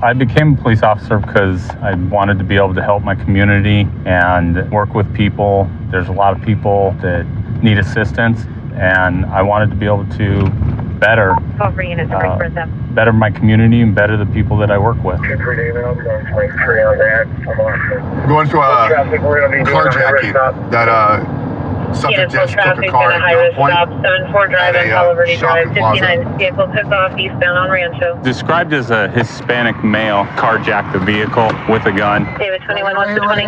I became a police officer because I wanted to be able to help my community and work with people. There's a lot of people that need assistance, and I wanted to be able to better my community and better the people that I work with. Going to a carjacking that subject just took a car at gunpoint at a shopping plaza. Vehicle took off eastbound on Rancho. Described as a Hispanic male carjacked the vehicle with a gun. David 21 wants to 20.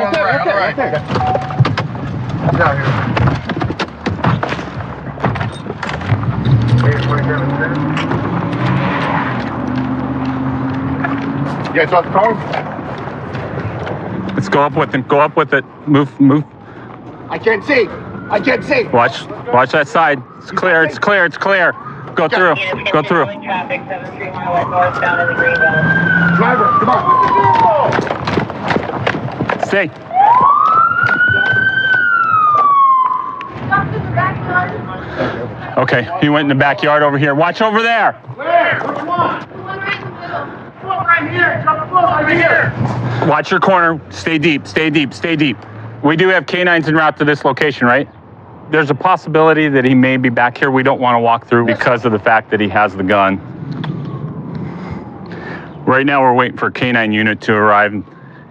You guys off the car? Let's go up with him. Go up with it. Move. I can't see. Watch that side. It's clear. Go through. Traffic 73 mile west northbound in the Greenbelt. Driver, come on. Stay. Okay, he went in the backyard over here. Watch over there. Where? Which one? The one right in the middle. Right here. Over here. Watch your corner. Stay deep. We do have canines en route to this location, right? There's a possibility that he may be back here. We don't want to walk through because of the fact that he has the gun. Right now, we're waiting for a canine unit to arrive, and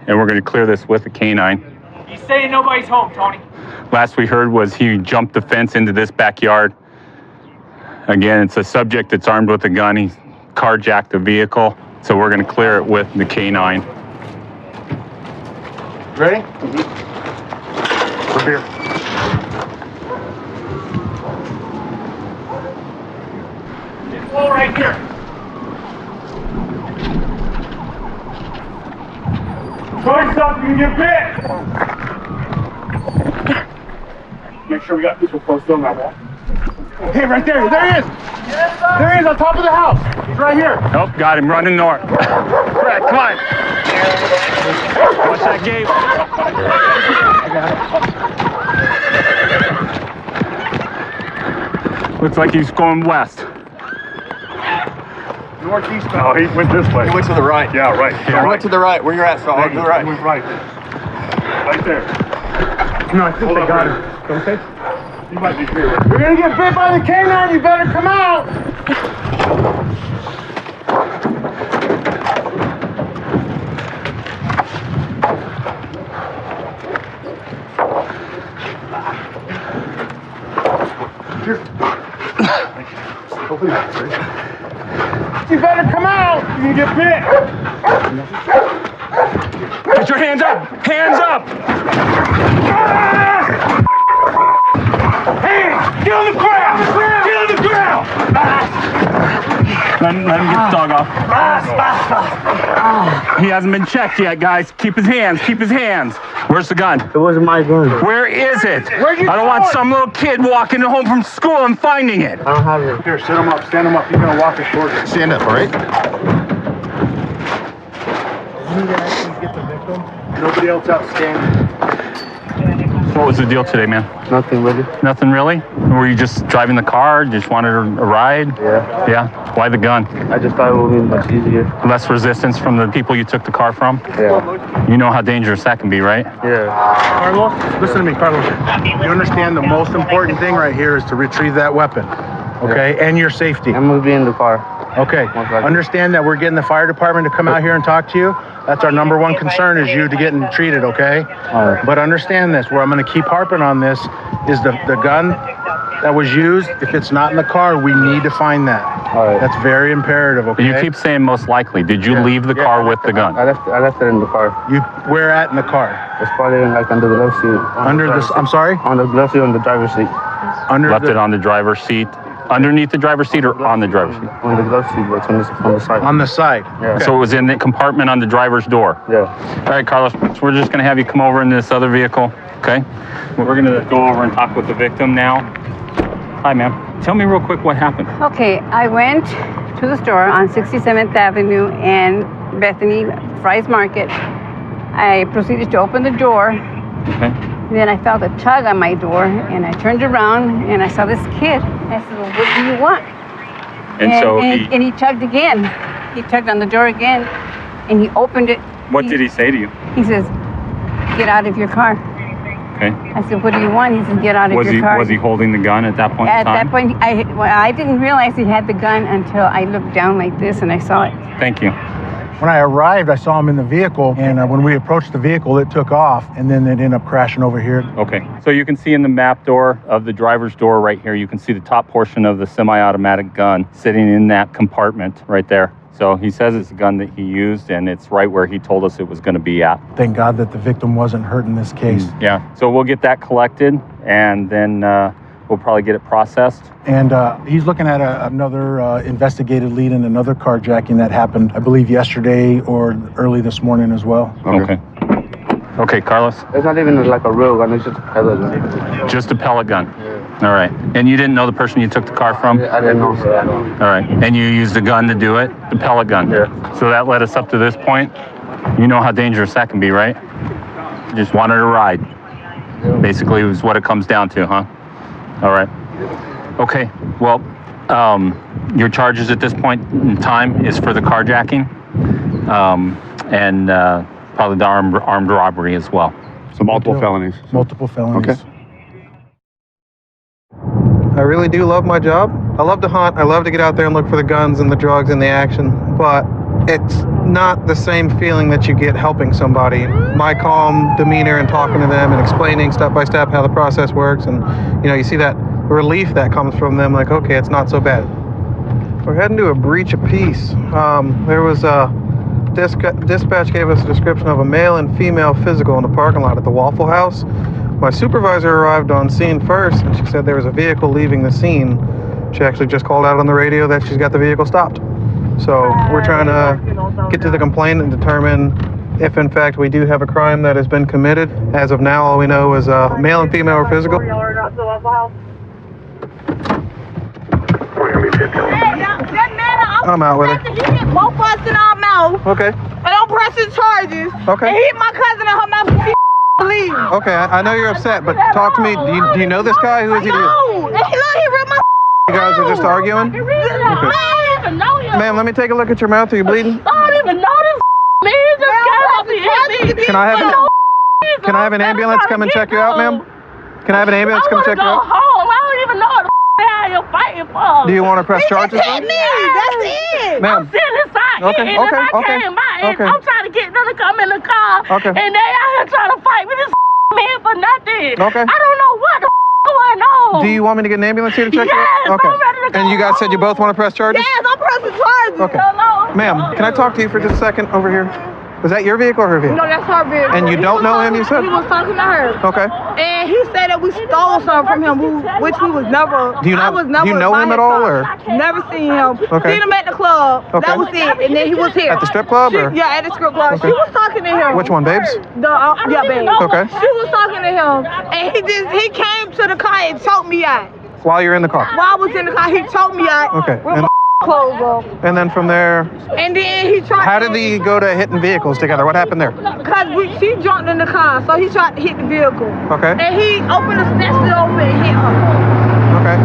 we're going to clear this with a canine. He's saying nobody's home, Tony. Last we heard was he jumped the fence into this backyard. Again, it's a subject that's armed with a gun. He carjacked the vehicle, so we're going to clear it with the canine. Ready? We're here. Pull right here. Try something, you get bit. Make sure we got people close on that wall. Hey, right there. There he is. There he is on top of the house. He's right here. Nope, got him running north. Brad, come on. Watch that gate. Looks like he's going west. Northeast. Oh, he went this way. He went to the right. Yeah, right. He went to the right. Where you're at, so to the right. He went right. Right there. No, I think they got him. Okay. He might be here. You're gonna get bit by the canine. You better come out. You better come out. You get bit. Get your hands up! Hands up! Hands! Get on the ground! Get on the ground! Let him get the dog off. He hasn't been checked yet, guys. Keep his hands. Where's the gun? It wasn't my gun. Where is it? Where'd you I don't want some little kid walking home from school and finding it. I don't have it. Here, stand him up. He's gonna walk us towards it. Stand up, all right? You need to actually get the victim? Nobody else outstanding. What was the deal today, man? Nothing really. Nothing really? Were you just driving the car? Just wanted a ride? Yeah. Yeah? Why the gun? I just thought it would be much easier. Less resistance from the people you took the car from? Yeah. You know how dangerous that can be, right? Yeah. Carlos, listen to me, Carlos. You understand the most important thing right here is to retrieve that weapon, okay? And your safety. I'm gonna be in the car. Okay. Understand that we're getting the fire department to come out here and talk to you. That's our number one concern is you to getting treated, okay? All right. But understand this, where I'm gonna keep harping on this is the gun that was used. If it's not in the car, we need to find that. All right. That's very imperative, okay? You keep saying most likely. Did you leave the car with the gun? I left it in the car. Where at in the car? It's probably like under the glove seat. I'm sorry? On the glove seat on the driver's seat. Left it on the driver's seat. Underneath the driver's seat or on the driver's seat? On the glove seat, but it's on the side. On the side. Yeah. So it was in the compartment on the driver's door? Yeah. All right, Carlos, so we're just gonna have you come over in this other vehicle, okay? We're gonna go over and talk with the victim now. Hi, ma'am. Tell me real quick what happened. Okay, I went to the store on 67th Avenue and Bethany Fry's Market. I proceeded to open the door. Okay. Then I felt a tug on my door, and I turned around and I saw this kid. I said, "Well, what do you want?" And so he tugged again. He tugged on the door again, and he opened it. What did he say to you? He says, "Get out of your car." Okay. I said, "What do you want?" He said, "Get out of your car." Was he holding the gun at that point in At time? that point, I didn't realize he had the gun until I looked down like this and I saw it. Thank you. When I arrived, I saw him in the vehicle, and when we approached the vehicle, it took off, and then it ended up crashing over here. Okay. So you can see in the map door of the driver's door right here, you can see the top portion of the semi-automatic gun sitting in that compartment right there. So he says it's a gun that he used, and it's right where he told us it was going to be at. Thank God that the victim wasn't hurt in this case. Yeah. So we'll get that collected, and then we'll probably get it processed. And he's looking at another investigated lead in another carjacking that happened, I believe, yesterday or early this morning as well. Okay. Okay, Carlos? It's not even like a real gun, it's just a pellet gun. Just a pellet gun? Yeah. All right. And you didn't know the person you took the car from? I didn't know. All right. And you used a gun to do it? The pellet gun? Yeah. So that led us up to this point? You know how dangerous that can be, right? You just wanted to ride. Basically, is what it comes down to, huh? All right. Okay. Well, your charges at this point in time is for the carjacking and probably the armed robbery as well. So multiple felonies. Multiple felonies. Okay. I really do love my job. I love to hunt. I love to get out there and look for the guns and the drugs and the action, but it's not the same feeling that you get helping somebody. My calm demeanor and talking to them and explaining step by step how the process works, and you see that relief that comes from them, like, okay, it's not so bad. We're heading to a breach of peace. There was a dispatch gave us a description of a male and female physical in the parking lot at the Waffle House. My supervisor arrived on scene first, and she said there was a vehicle leaving the scene. She actually just called out on the radio that she's got the vehicle stopped. So we're trying to get to the complaint and determine if, in fact, we do have a crime that has been committed. As of now, all we know is male and female are physical. I'm out with her. He hit both us in our mouth. Okay. And I'm pressing charges. Okay. And he hit my cousin in her mouth and she leave. Okay, I know you're upset, but talk to me. Do you know this guy? Who is he? No. And he ripped my You guys are just arguing? Okay. I don't even know him. Ma'am, let me take a look at your mouth. Are you bleeding? I don't even know this man. He just came up and hit me. Can I have an ambulance come and check you out, ma'am? Can I have an ambulance come check you out? I want to go home. I don't even know what the hell you're fighting for. Do you want to press charges? He just hit me. That's it. Ma'am. I'm sitting inside Okay, eating, and I came by, and I'm trying to get them to come in the car, and they out here trying to fight with this man for nothing. Okay. I don't know what the going on. Do you want me to get an ambulance here to check you Yes, out? Okay. I'm ready to go And you guys said you both want to press charges? Yes, I'm pressing charges. Okay. Hello. Ma'am, can I talk to you for just a second over here? Was that your vehicle or her vehicle? No, that's her vehicle. And you don't know him, you said? He was talking to her. Okay. And he said that we stole something from him, which we was never. Do you know him at all, or? Never seen him. Okay. Seen him at the club. Okay. That was it. And then he was here. At the strip club, or? Yeah, at the strip club. Okay. She was talking to him. Which one, babes? Yeah, babe. Okay. She was talking to him, and he came to the car and choked me out. While you're in the car? While I was in the car, he choked me out. Okay. With my clothes off. And then from there, And then he tried. how did he go to hitting vehicles together? What happened there? Because she jumped in the car, so he tried to hit the vehicle. Okay. And he snatched it open and hit her. Okay.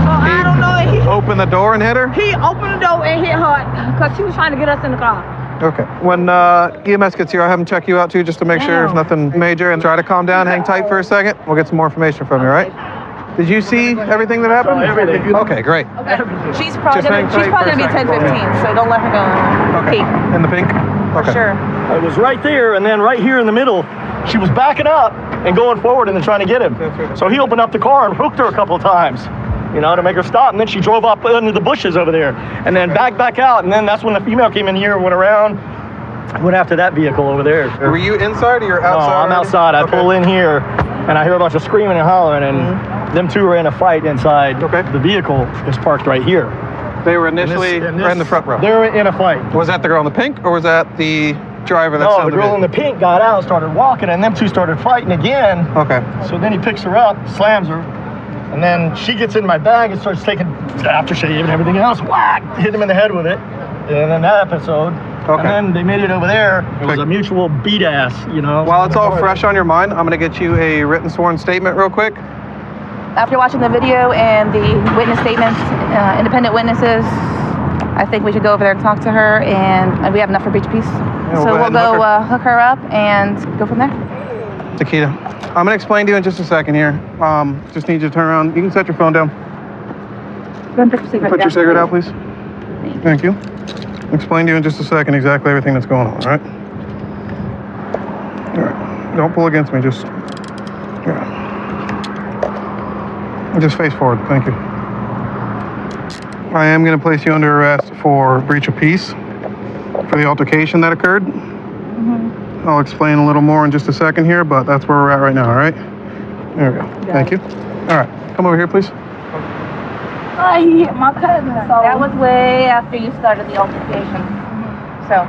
So I don't know. And he Open the door and hit her? He opened the door and hit her because she was trying to get us in the car. Okay. When EMS gets here, I'll have them check you out too, just to make sure there's nothing major, and try to calm down, hang tight for a second. We'll get some more information from you, right? Did you see everything that happened? Everything. Okay, great. Okay. She's probably Just hang tight gonna for be a second. 10-15, so don't let her go. Okay. Pink. In the pink? Okay. Sure. It was right there, and then right here in the middle, she was backing up and going forward and then trying to get him. So he opened up the car and hooked her a couple of times, to make her stop. And then she drove up into the bushes over there and then back out. And then that's when the female came in here and went around, went after that vehicle over there. Were you inside or you're outside? No, I'm outside. I pull in here and I hear a bunch of screaming and hollering, and them two were in a fight inside. Okay. The vehicle is parked right here. They were initially right in the front row. They were in a fight. Was that the girl in the pink, or was that the driver that's No, the girl in the pink got out, started walking, and them two started fighting again. Okay. So then he picks her up, slams her, and then she gets in my bag and starts taking aftershave and everything else. Whack! Hit him in the head with it. And then that episode. Okay. And then they made it over there. It was a mutual beat ass, While it's all fresh on your mind, I'm going to get you a written sworn statement real quick. After watching the video and the witness statements, independent witnesses, I think we should go over there and talk to her, and we have enough for breach of peace. we'll So go we'll ahead and go hook her up and go from there. Takeda, I'm gonna explain to you in just a second here. Just need you to turn around. You can set your phone down. Put your cigarette out, please. Thank you. Explain to you in just a second exactly everything that's going on, all right? All right. Don't pull against me, just... Yeah. Just face forward, thank you. I am going to place you under arrest for breach of peace for the altercation that occurred. I'll explain a little more in just a second here, but that's where we're at right now, all right? There we go. Thank you. All right, come over here, please. Oh, he hit my cousin. So That was way after you started the altercation. So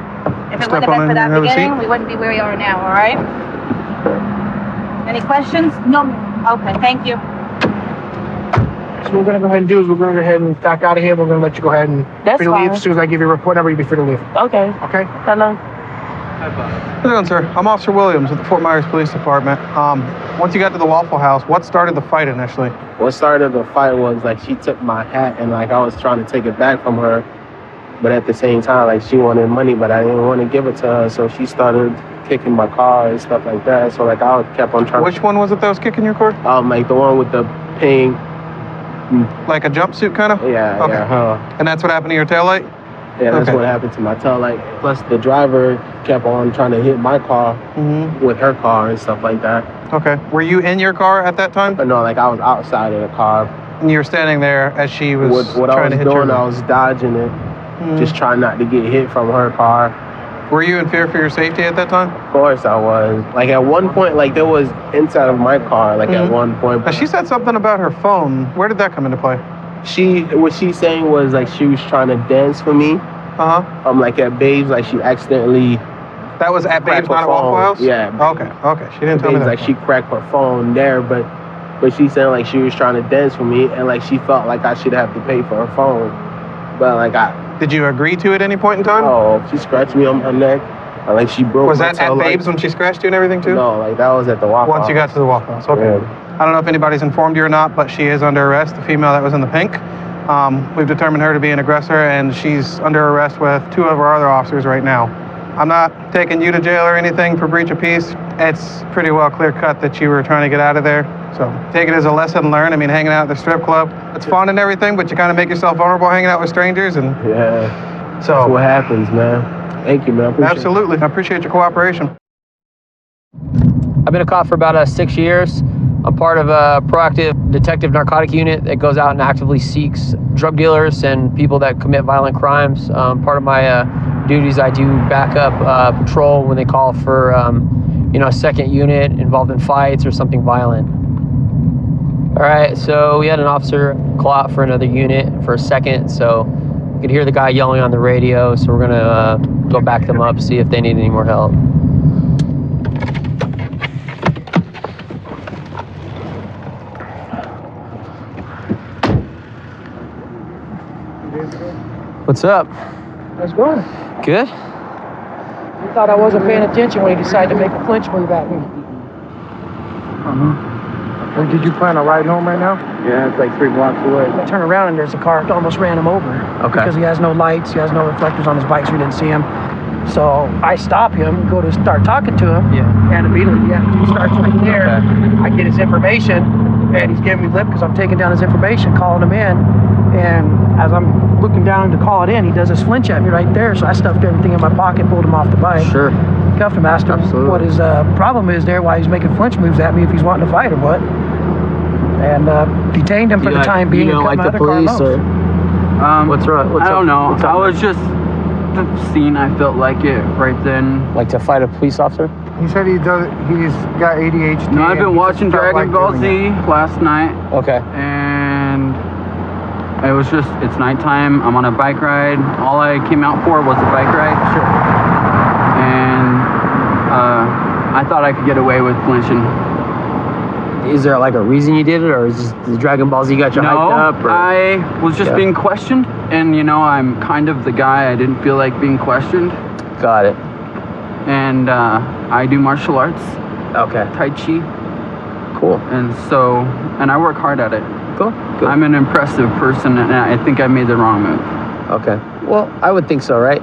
if it Step wouldn't have on been for in that and have a beginning, seat. we wouldn't be where we are now, all right? Any questions? No. Okay, thank you. So what we're gonna go ahead and do is we're gonna go ahead and back out of here. We're gonna let you go ahead and That's free to leave. fine. As soon as I give you a report number, you'll be free to leave. okay. Okay? Hello. How's it going, sir? I'm Officer Williams with the Fort Myers Police Department. Once you got to the Waffle House, what started the fight initially? What started the fight was like she took my hat and like I was trying to take it back from her, but at the same time like she wanted money, but I didn't want to give it to her, so she started kicking my car and stuff like that. So like I kept on trying. Which one was it that was kicking your car? Like the one with the pink. Like a jumpsuit kind of? Yeah. Okay. Yeah. And that's what happened to your taillight? Yeah, that's Okay. what happened to my taillight. Plus the driver kept on trying to hit my car with her car and stuff like that. Okay. Were you in your car at that time? But no, like I was outside of the car. And you were standing there as she was What I trying was to hit your doing, I was dodging it, just trying not to get hit from her car. Were you in fear for your safety at that time? Of course I was. Like at one point, like there was inside of my car, like at one point. Now, she said something about her phone. Where did that come into play? What she's saying was like she was trying to dance for me. Like at Babes, like she accidentally. That was at Babes, not at Waffle House? Yeah. Okay. She didn't tell me Babes, that. like she cracked her phone there, but she's saying like she was trying to dance for me, and like she felt like I should have to pay for her phone, but like Did you agree to at any point in time? Oh, she scratched me on my neck, and like she broke. Was my that at taillight. Babes when she scratched you and everything too? No, like that was at the Waffle House. Once you got to the Waffle House, okay. Yeah. I don't know if anybody's informed you or not, but she is under arrest, the female that was in the pink. We've determined her to be an aggressor, and she's under arrest with 2 of our other officers right now. I'm not taking you to jail or anything for breach of peace. It's pretty well clear cut that you were trying to get out of there. So take it as a lesson learned. I mean, hanging out at the strip club, it's fun and everything, but you kind of make yourself vulnerable hanging out with strangers. And yeah, so that's what happens, man. Thank you, man. Absolutely. I appreciate your cooperation. I've been a cop for about 6 years. I'm part of a proactive detective narcotic unit that goes out and actively seeks drug dealers and people that commit violent crimes. Part of my duties, I do backup patrol when they call for a second unit involved in fights or something violent. All right, so we had an officer call out for another unit for a second, so you could hear the guy yelling on the radio, so we're gonna go back them up, see if they need any more help. What's up? How's it going? Good. You thought I wasn't paying attention when he decided to make a flinch move at me. Or did you plan on riding home right now? Yeah, it's like 3 blocks away. I turn around and there's a car that almost ran him over. Okay. Because he has no lights, he has no reflectors on his bike, so we didn't see him. So I stop him, go to start talking to him, and immediately he starts right there. Okay. I get his information, and he's giving me lip because I'm taking down his information, calling him in. And as I'm looking down to call it in, he does this flinch at me right there. So I stuffed everything in my pocket, pulled him off the bike. Sure. Cuffed him, asked him what his problem is there, why he's making flinch moves at me, if he's wanting to fight or what. And detained him for the time being. You don't like the police or? What's wrong? I don't know. I was just the scene. I felt like it right then. Like to fight a police officer? He said he's got ADHD. No, I've been watching Dragon Ball Z last night. Okay. And it was just, it's nighttime. I'm on a bike ride. All I came out for was a bike ride. Sure. And I thought I could get away with flinching. Is there like a reason you did it, or is this the Dragon Ball Z got you hyped up? No, I was just being questioned, and I'm kind of the guy. I didn't feel like being questioned. Got it. And I do martial arts. Okay. Tai Chi. Cool. And I work hard at it. Cool. Good. I'm an impressive person, and I think I made the wrong move. Okay. Well, I would think so, right?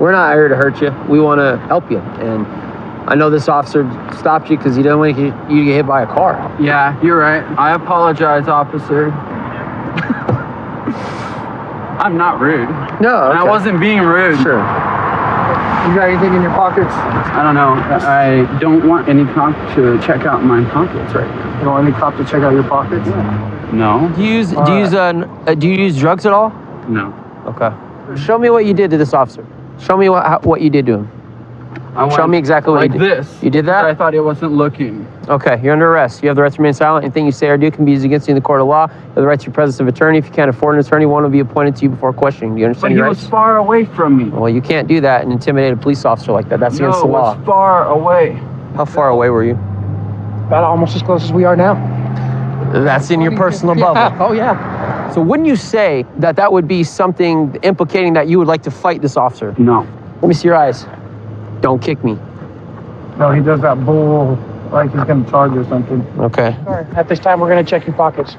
We're not here to hurt you. We want to help you. And I know this officer stopped you because he didn't want you to get hit by a car. Yeah, you're right. I apologize, officer. I'm not rude. No, okay. I wasn't being rude. Sure. You got anything in your pockets? I don't know. I don't want any cop to check out my pockets right now. You don't want any cop to check out your pockets? No. Do you use drugs at all? No. Okay. Show me what you did to this officer. Show me what you did to him. Show me exactly what you did. Like this. You did that? I thought he wasn't looking. Okay, you're under arrest. You have the right to remain silent. Anything you say or do can be used against you in the court of law. You have the right to your presence of attorney. If you can't afford an attorney, one will be appointed to you before questioning. Do you understand your rights? But he was far away from me. Well, you can't do that and intimidate a police officer like that. That's against the law. No, it was far away. How far away were you? About almost as close as we are now. That's in your personal bubble. Oh, yeah. So wouldn't you say that that would be something implicating that you would like to fight this officer? No. Let me see your eyes. Don't kick me. No, he does that bull like he's going to charge you or something. Okay. All right. At this time, we're going to check your pockets.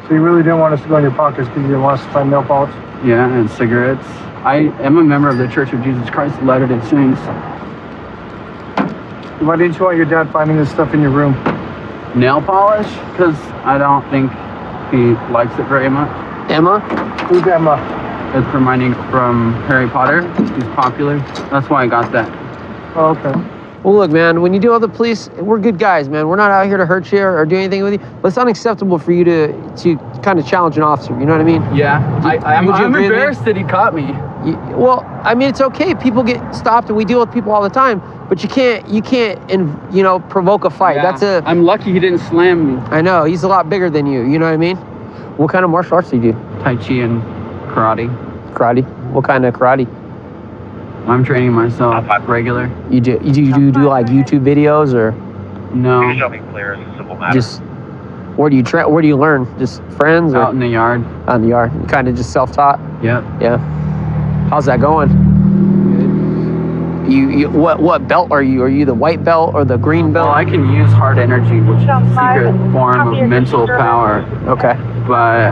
So you really didn't want us to go in your pockets because you didn't want us to find nail polish? Yeah, and cigarettes. I am a member of the Church of Jesus Christ of Latter-day Saints. Why didn't you want your dad finding this stuff in your room? Nail polish? Because I don't think he likes it very much. Emma? Who's Emma? It's Hermione from Harry Potter. She's popular. That's why I got that. Oh, okay. Well, look, man, when you deal with the police, we're good guys, man. We're not out here to hurt you or do anything with you. But it's unacceptable for you to kind of challenge an officer. You know what I mean? Yeah. I'm embarrassed that he caught me. Well, I mean, it's okay. People get stopped, and we deal with people all the time. But you can't, provoke a fight. Yeah. I'm lucky he didn't slam me. I know. He's a lot bigger than you. You know what I mean? What kind of martial arts do you do? Tai Chi and karate. Karate? What kind of karate? I'm training myself regular. You do like YouTube videos or? No. You shall be clear as a civil matter. Just where do you where do you learn? Just friends or? Out in the yard. Out in the yard. Kind of just self-taught? Yep. Yeah. How's that going? You what belt are you? Are you the white belt or the green belt? Well, I can use hard energy, which is a secret form of mental power. Okay. But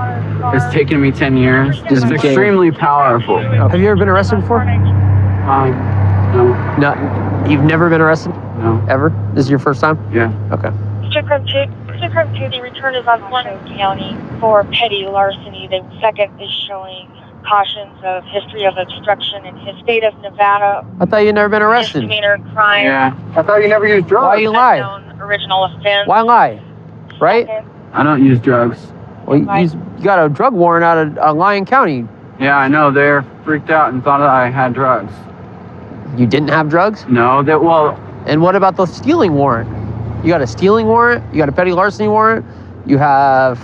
it's taken me 10 years. It's extremely powerful. Have you ever been arrested before? No. No. You've never been arrested? No. Ever? This is your first time? Yeah. Okay. Mr. Crumb 2, the return is on Warren County for petty larceny. The second is showing cautions of history of obstruction in his state of Nevada. I thought you'd never been arrested. Misdemeanor crime. Yeah. I thought you never used drugs. Why you lie? Original offense. Why lie? Right? I don't use drugs. Well, you got a drug warrant out of Lyon County. Yeah, I know. They're freaked out and thought I had drugs. You didn't have drugs? No, And what about the stealing warrant? You got a stealing warrant, you got a petty larceny warrant, you have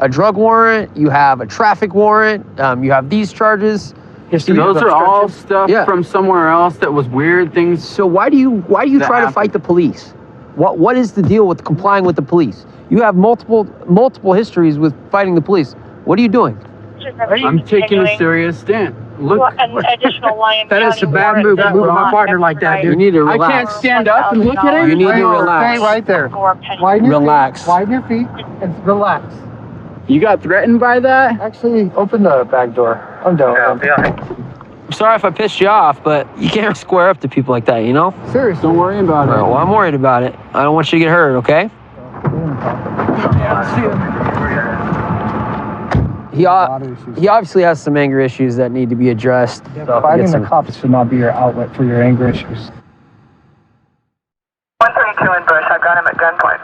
a drug warrant, you have a traffic warrant, you have these charges. Those are all stuff from somewhere else that was weird things. So why do you try to fight the police? What is the deal with complying with the police? You have multiple histories with fighting the police. What are you doing? I'm taking a serious stand. Look, an additional Lyon that is a bad move. Moving my partner like that, dude. You need to relax. I can't stand up and look at him. You need to relax. Stay right there. Widen your feet and relax. You got threatened by that? Actually, open the back door. I'm done. I'm sorry if I pissed you off, but you can't square up to people like that, you know? Seriously. Don't worry about it. Well, I'm worried about it. I don't want you to get hurt, okay? He obviously has some anger issues that need to be addressed. Fighting the cops should not be your outlet for your anger issues. 132 in Bush. I've got him at gunpoint.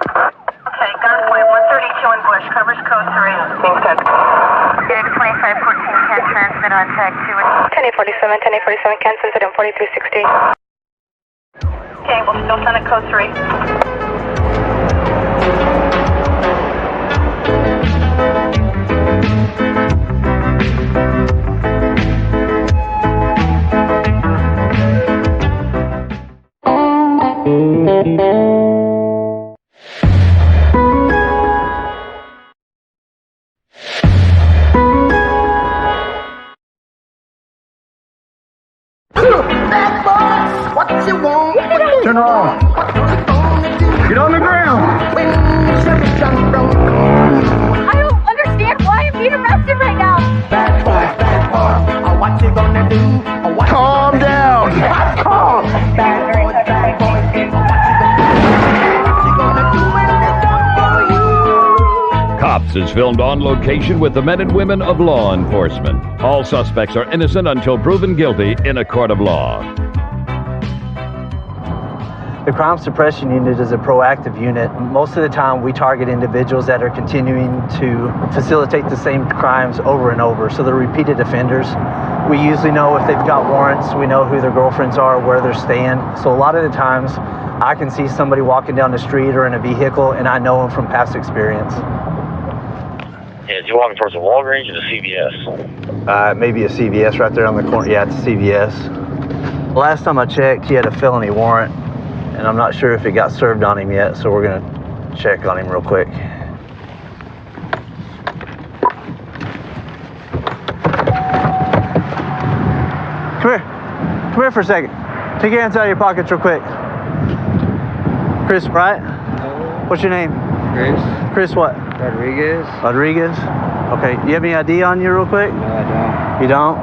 Okay, gunpoint 132 in Bush. Covers code 3. Being sent. 2514 can transmit on tag 2. 1047 can send it in 4360. Okay, we'll still send it code 3. Turn around. Get on the ground. Cops is filmed on location with the men and women of law enforcement. All suspects are innocent until proven guilty in a court of law. The Crime Suppression Unit is a proactive unit. Most of the time we target individuals that are continuing to facilitate the same crimes over and over. So they're repeated offenders. We usually know if they've got warrants, we know who their girlfriends are, where they're staying. So a lot of the times I can see somebody walking down the street or in a vehicle and I know them from past experience. Yeah, is he walking towards a Walgreens or the CVS? Maybe a CVS right there on the corner. Yeah, it's a CVS. Last time I checked, he had a felony warrant. And I'm not sure if it got served on him yet, so we're gonna check on him real quick. Come here for a second. Take your hands out of your pockets real quick. Chris, right? What's your name? Chris. Chris what? Rodriguez. Rodriguez? Okay, you have any ID on you real quick? No, I don't. You don't?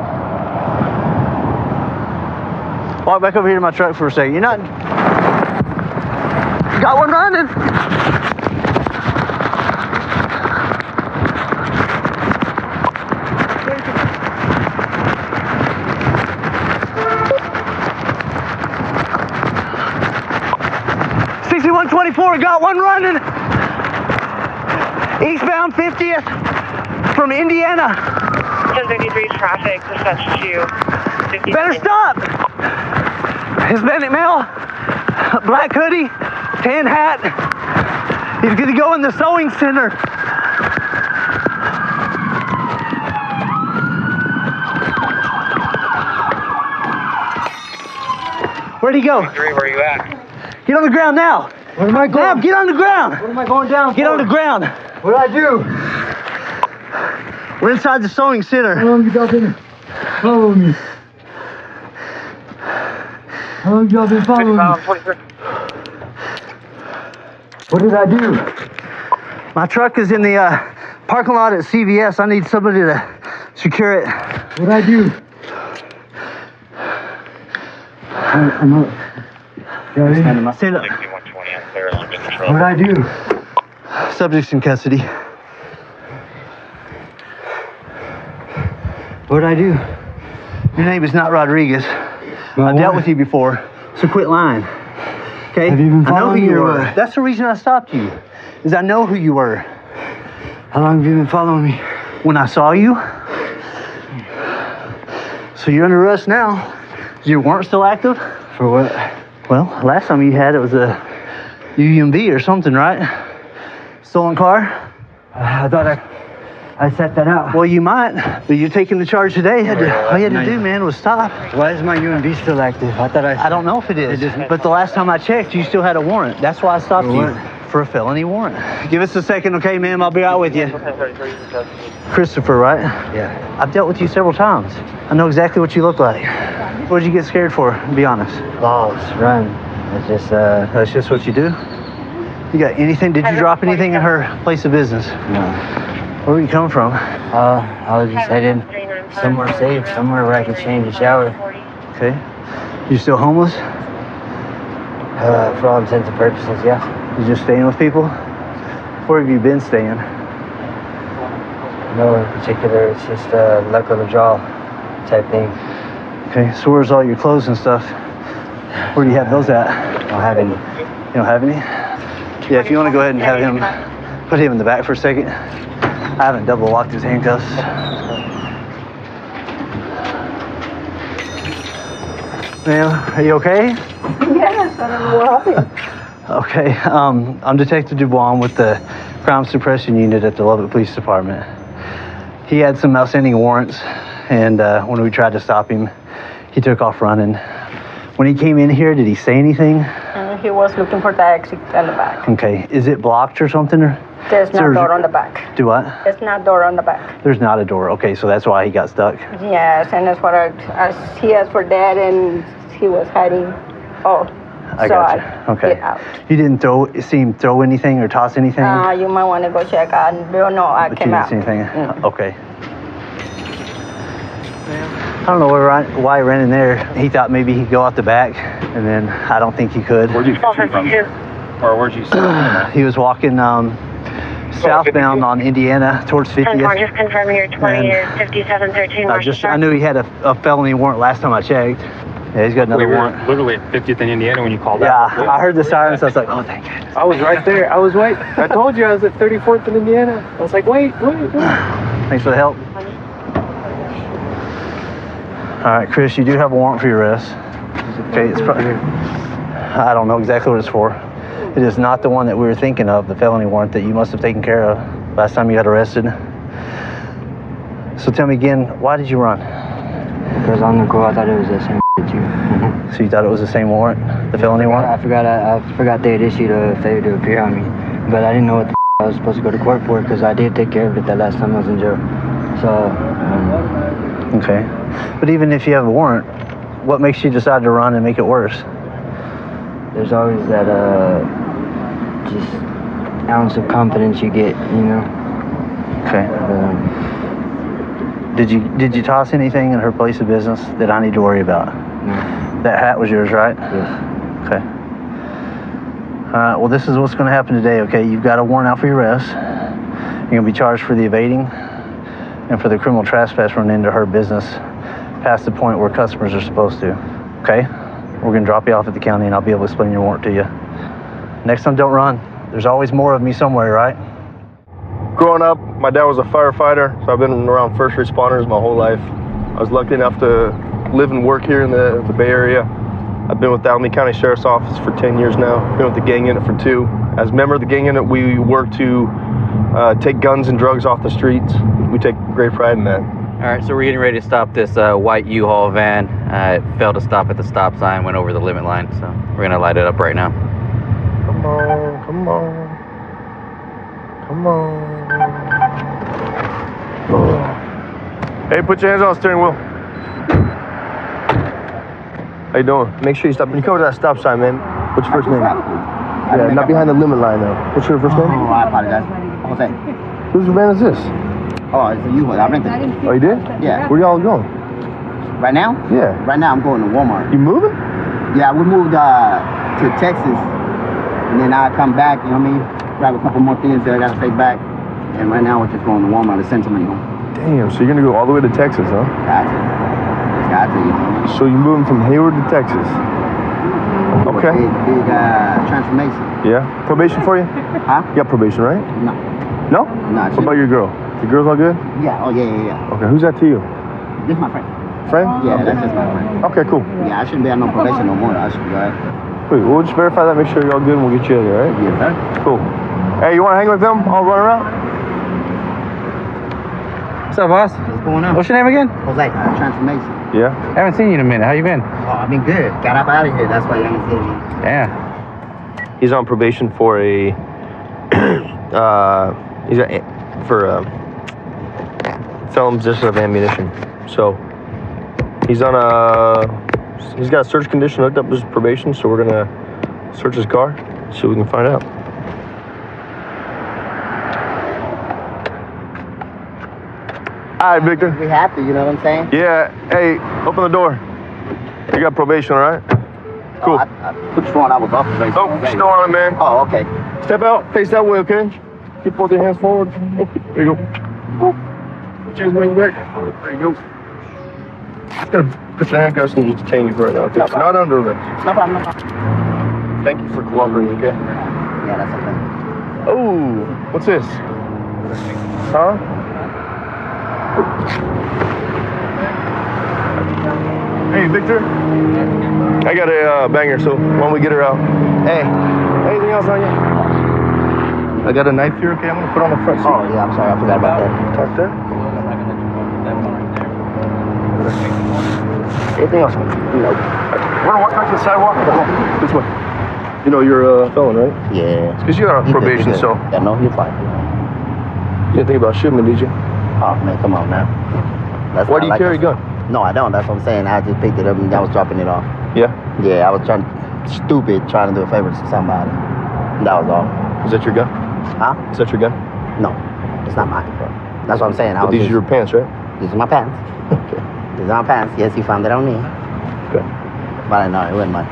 Walk back over here to my truck for a second. You're not... Got one running. .6124, got one running. Eastbound 50th from Indiana. 1053 traffic, dispatch to. Better stop. Hispanic male, black hoodie, tan hat. He's gonna go in the sewing center. Where'd he go? Where are you at? Get on the ground now. Where am I going? Now, get on the ground. What am I going down Get for? on the ground. What did I do? We're inside the sewing center. How long you guys been following me? How long y'all been following me? What did I do? My truck is in the parking lot at CVS. I need somebody to secure it. What did I do? I'm up. Stand up. Stand up. What did I do? Subject's in custody. What did I do? Your name is not Rodriguez. I've dealt with you before, so quit lying. Okay? Have you been I know who following me you or were. what? That's the reason I stopped you, is I know who you were. How long have you been following me? When I saw you. So you're under arrest now. Is your warrant still active? For what? Well, last time you had it was a UMV or something, right? Stolen car? I thought I set that out. Well, you might, but you're taking the charge today. All you had to do, man, was stop. Why is my UMV still active? I don't know if it is, but the last time I checked, you still had a warrant. That's why I stopped you. For a felony warrant. Give us a second, okay, ma'am? I'll be out with you. Christopher, right? Yeah. I've dealt with you several times. I know exactly what you look like. What did you get scared for? Be honest. Balls, run. It's just, That's just what you do? You got anything? Did you drop anything in her place of business? No. Where were you coming from? I was just headed somewhere safe, somewhere where I could change a shower. Okay. You still homeless? For all intents and purposes, yeah. You just staying with people? Where have you been staying? No in particular, it's just luck of the draw type thing. Okay, so where's all your clothes and stuff? Where do you have those at? I don't have any. You don't have any? Yeah, if you want to go ahead and have him, put him in the back for a second. I haven't double locked his handcuffs. Ma'am, are you okay? Yes, I don't know what happened. Okay, I'm Detective Dubois with the Crime Suppression Unit at the Lubbock Police Department. He had some outstanding warrants, and when we tried to stop him, he took off running. When he came in here, did he say anything? He was looking for the exit in the back. Okay, is it blocked or something? Or? There's no door on the back. Do what? There's no door on the back. There's not a door. Okay, so that's why he got stuck. Yes, and that's what he asked for that, and he was hiding. Oh, I so got you. Okay. Get out. You didn't see him throw anything or toss anything? You might want to go check out. No, I But came you out. didn't see anything? Okay. I don't know why he ran in there. He thought maybe he'd go out the back, and then I don't think he could. Where'd you catch him from? Or where'd you see him? He was walking southbound on Indiana towards 50th. Just confirming your 20 is 5713. I knew he had a felony warrant last time I checked. Yeah, he's got another warrant. Literally at 50th in Indiana when you called out. Yeah, I heard the sirens. I was like, oh, thank goodness. I was right there. I was wait. I told you I was at 34th in Indiana. I was like, wait. Thanks for the help. All right, Chris, you do have a warrant for your arrest. Okay, it's probably, I don't know exactly what it's for. It is not the one that we were thinking of, the felony warrant that you must have taken care of last time you got arrested. So tell me again, why did you run? Because on the call, I thought it was the same too. So you thought it was the same warrant, the felony warrant? I forgot they had issued a failure to appear on me, but I didn't know what the I was supposed to go to court for because I did take care of it that last time I was in jail. So. Okay, but even if you have a warrant, what makes you decide to run and make it worse? There's always that just ounce of confidence you get, you know. Okay. Did you toss anything in her place of business that I need to worry about? No. That hat was yours, right? Yes. Okay. Well, this is what's going to happen today, okay? You've got a warrant out for your arrest. You're going to be charged for the evading and for the criminal trespass running into her business past the point where customers are supposed to, okay? We're going to drop you off at the county and I'll be able to explain your warrant to you. Next time, don't run. There's always more of me somewhere, right? Growing up, my dad was a firefighter, so I've been around first responders my whole life. I was lucky enough to live and work here in the Bay Area. I've been with the Alameda County Sheriff's Office for 10 years now. Been with the gang unit for 2. As a member of the gang unit, we work to take guns and drugs off the streets. We take great pride in that. All right, so we're getting ready to stop this white U-Haul van. It failed to stop at the stop sign, went over the limit line, so we're gonna light it up right now. Come on, come on, come on. Oh. Hey, put your hands on the steering wheel. How you doing? Make sure you stop. When you come to that stop sign, man, what's your first name? Yeah, not behind the limit line, though. What's your first name? Oh, I apologize. Jose. Whose van is this? Oh, it's a U-Haul. I rented it. Oh, you did? Yeah. Where y'all going? Right now? Yeah. Right now, I'm going to Walmart. You moving? Yeah, we moved to Texas, and then I come back, you know what I mean? Grab a couple more things that I got to take back, and right now we're just going to Walmart to send some money home. Damn, so you're going to go all the way to Texas, huh? Got to. So you're moving from Hayward to Texas? Okay. Big transformation. Yeah. Probation for you? Huh? You got probation, right? No. No? No. What about your girl? Your girl's all good? Yeah. Oh, yeah. Okay, who's that to you? This is my friend. Friend? Yeah, okay. that's just my friend. Okay, cool. Yeah, I shouldn't be on no probation no more. I should be all right. Wait, we'll just verify that, make sure you're all good, and we'll get you out of there, right? Yes, sir. Cool. Hey, you want to hang with them? I'll run around. What's up, boss? What's going on? What's your name again? Jose. Transformation. Yeah. Haven't seen you in a minute. How you been? Oh, I've been good. Got up out of here. That's why you haven't seen me. Yeah. He's on probation for a felon possession of ammunition. So he's got a search condition hooked up to his probation, so we're gonna search his car, see what we can find out. All right, Victor. We have to, you know what I'm saying? Yeah. Hey, open the door. You got probation, all right? Cool. I put you on. I was off probation. Oh, you're still on it, man. Oh, okay. Step out. Face that way, okay? Keep both your hands forward. Oh, there you go. Oh. Cheers, wing back. There you go. Just gonna put the handcuffs and just detain you for right now. Okay? Not under arrest. No problem. Thank you for cooperating, okay? Yeah, that's okay. Oh, what's this? Huh? Hey, Victor. I got a banger, so why don't we get her out? Hey, anything else on you? I got a knife here, okay? I'm gonna put it on the front seat. Oh, yeah, I'm sorry. I forgot about that. Talk there. Anything else? No. Wanna walk back to the sidewalk? This way. You know, you're a felon, right? Yeah. It's because you're on probation, so. Yeah, no, you're fine. You didn't think about shipment, did you? Oh, man, come on now. Why do you carry a gun? No, I don't. That's what I'm saying. I just picked it up and I was dropping it off. Yeah? Yeah, I was trying to do a favor to somebody. That was all. Is that your gun? Huh? Is that your gun? No, it's not mine, bro. That's what I'm saying. But these are your pants, right? These are my pants. Okay. These are my pants. Yes, he found it on me. Okay. But I know it wasn't mine.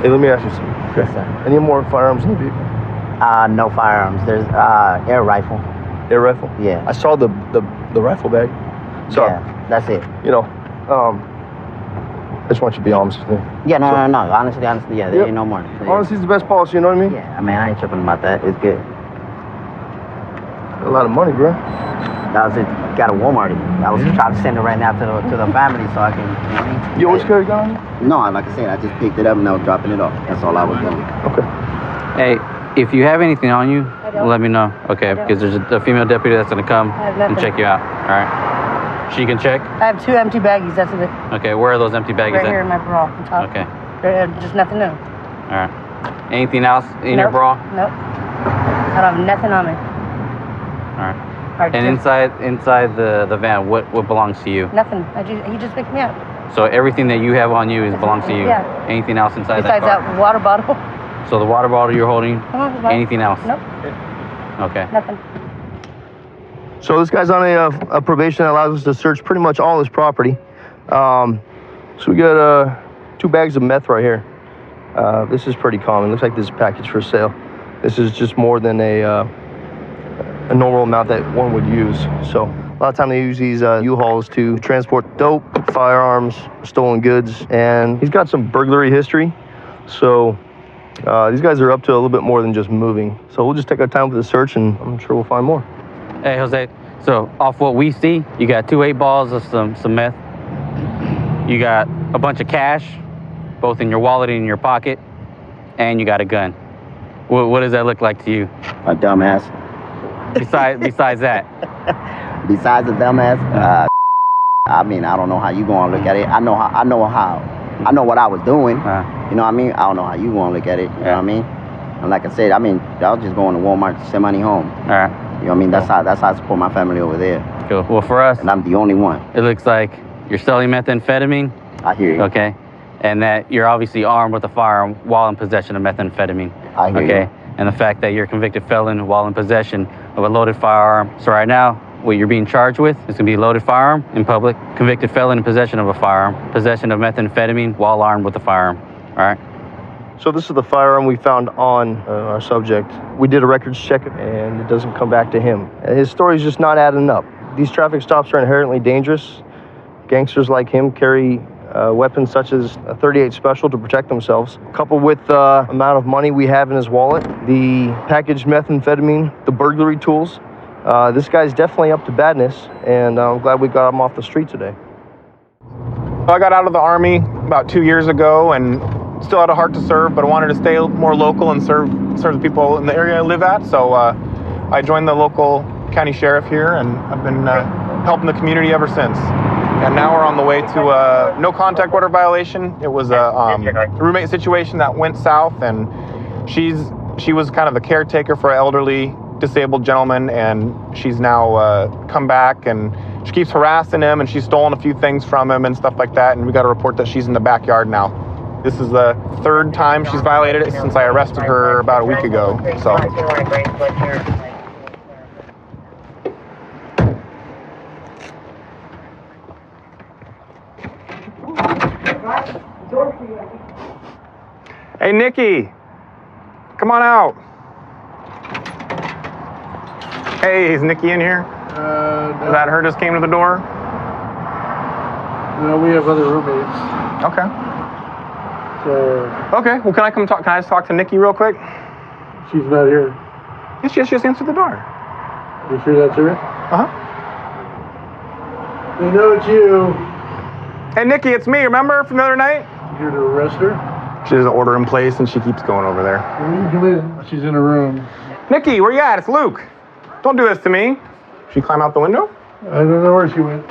Hey, let me ask you something. Okay. Yes, sir. Any more firearms in the vehicle? No firearms. There's air rifle. Air rifle? Yeah. I saw the rifle bag. So, yeah, that's it. You know, I just want you to be honest with me. Yeah, no. Honestly, yeah, there ain't no more. So, Honesty's the best policy, you know what I mean? Yeah, I mean, I ain't tripping about that. It's good. A lot of money, bro. That was it. Got a Walmart. I was trying to send it right now to the family so I can. You know what I mean? You always carry a gun on you? No, like I said, I just picked it up and I was dropping it off. That's all I was doing. Okay. Hey, if you have anything on you, let me know. Okay, because there's a female deputy that's gonna come and check you out. All right. She can check. I have 2 empty baggies. That's it. Okay, where are those empty baggies Right at? here in my bra on top. Okay. Just nothing new. All right. Anything else in your bra? Nope. I don't have nothing on me. All right. And inside the van, what belongs to you? Nothing. He just picked me up. So everything that you have on you belongs to you. Yeah. Anything else inside Besides that car? that water bottle. So the water bottle you're holding. Anything else? Nope. Okay. Nothing. So this guy's on a probation that allows us to search pretty much all his property. So we got 2 bags of meth right here. This is pretty common. Looks like this is package for sale. This is just more than a normal amount that one would use. So a lot of time they use these U-Hauls to transport dope, firearms, stolen goods, and he's got some burglary history. So these guys are up to a little bit more than just moving. So we'll just take our time with the search, and I'm sure we'll find more. Hey, Jose. So off what we see, you got 2 8-balls of some meth. You got a bunch of cash, both in your wallet and in your pocket, and you got a gun. What does that look like to you? A dumbass. Besides that. Besides a dumbass, I mean, I don't know how you gonna look at it. I know what I was doing. You know what I mean? I don't know how you gonna look at it. You know what I mean? And like I said, I mean, I was just going to Walmart to send money home. All right. You know what I mean? That's how I support my family over there. Cool. Well, for us, and I'm the only one. It looks like you're selling methamphetamine. I hear you. Okay. And that you're obviously armed with a firearm while in possession of methamphetamine. I hear you. Okay. And the fact that you're a convicted felon while in possession of a loaded firearm. So right now, what you're being charged with is going to be a loaded firearm in public, convicted felon in possession of a firearm, possession of methamphetamine while armed with a firearm. All right. So this is the firearm we found on our subject. We did a records check and it doesn't come back to him. His story's just not adding up. These traffic stops are inherently dangerous. Gangsters like him carry weapons such as a 38 special to protect themselves. Coupled with the amount of money we have in his wallet, the packaged methamphetamine, the burglary tools, this guy's definitely up to badness, and I'm glad we got him off the street today. I got out of the Army about 2 years ago and still had a heart to serve, but I wanted to stay more local and serve the people in the area I live at. So I joined the local county sheriff here, and I've been helping the community ever since. And now we're on the way to a no contact order violation. It was a roommate situation that went south, and she was kind of the caretaker for an elderly disabled gentleman, and she's now come back, and she keeps harassing him, and she's stolen a few things from him and stuff like that, and we got a report that she's in the backyard now. This is the 3rd time she's violated it since I arrested her about a week ago. So. Hey, Nikki, come on out. Hey, is Nikki in here? Is that her just came to the door? No, we have other roommates. Okay. So. Okay, well, can I just talk to Nikki real quick? She's not here. Yes, she just answered the door. You sure that's her? Uh-huh. I know it's you. Hey, Nikki, it's me. Remember from the other night? You here to arrest her? She has an order in place, and she keeps going over there. Well, you come in. She's in a room. Nikki, where you at? It's Luke. Don't do this to me. She climb out the window? I don't know where she went.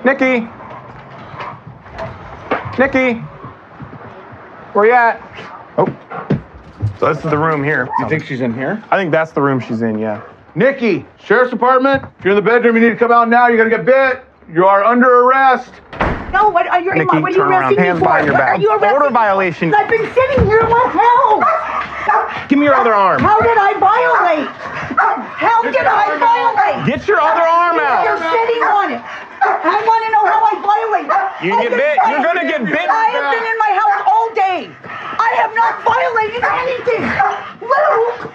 Nikki! Nikki! Where you at? Oh. So this is the room here. You think she's in here? I think that's the room she's in, yeah. Nikki, Sheriff's Department. If you're in the bedroom, you need to come out now. You're going to get bit. You are under arrest. No, what are you, Nikki, what are you turn around. arresting Hands me for? behind your What back. are you arresting Order me violation. for? I've been sitting here. What hell? Give me your other arm. How did I violate? How did I violate? Get your other arm out. You're sitting on it. I want to know how I violate. You get bit. You're going to get bit. I have been in my house all day. I have not violated anything. Luke!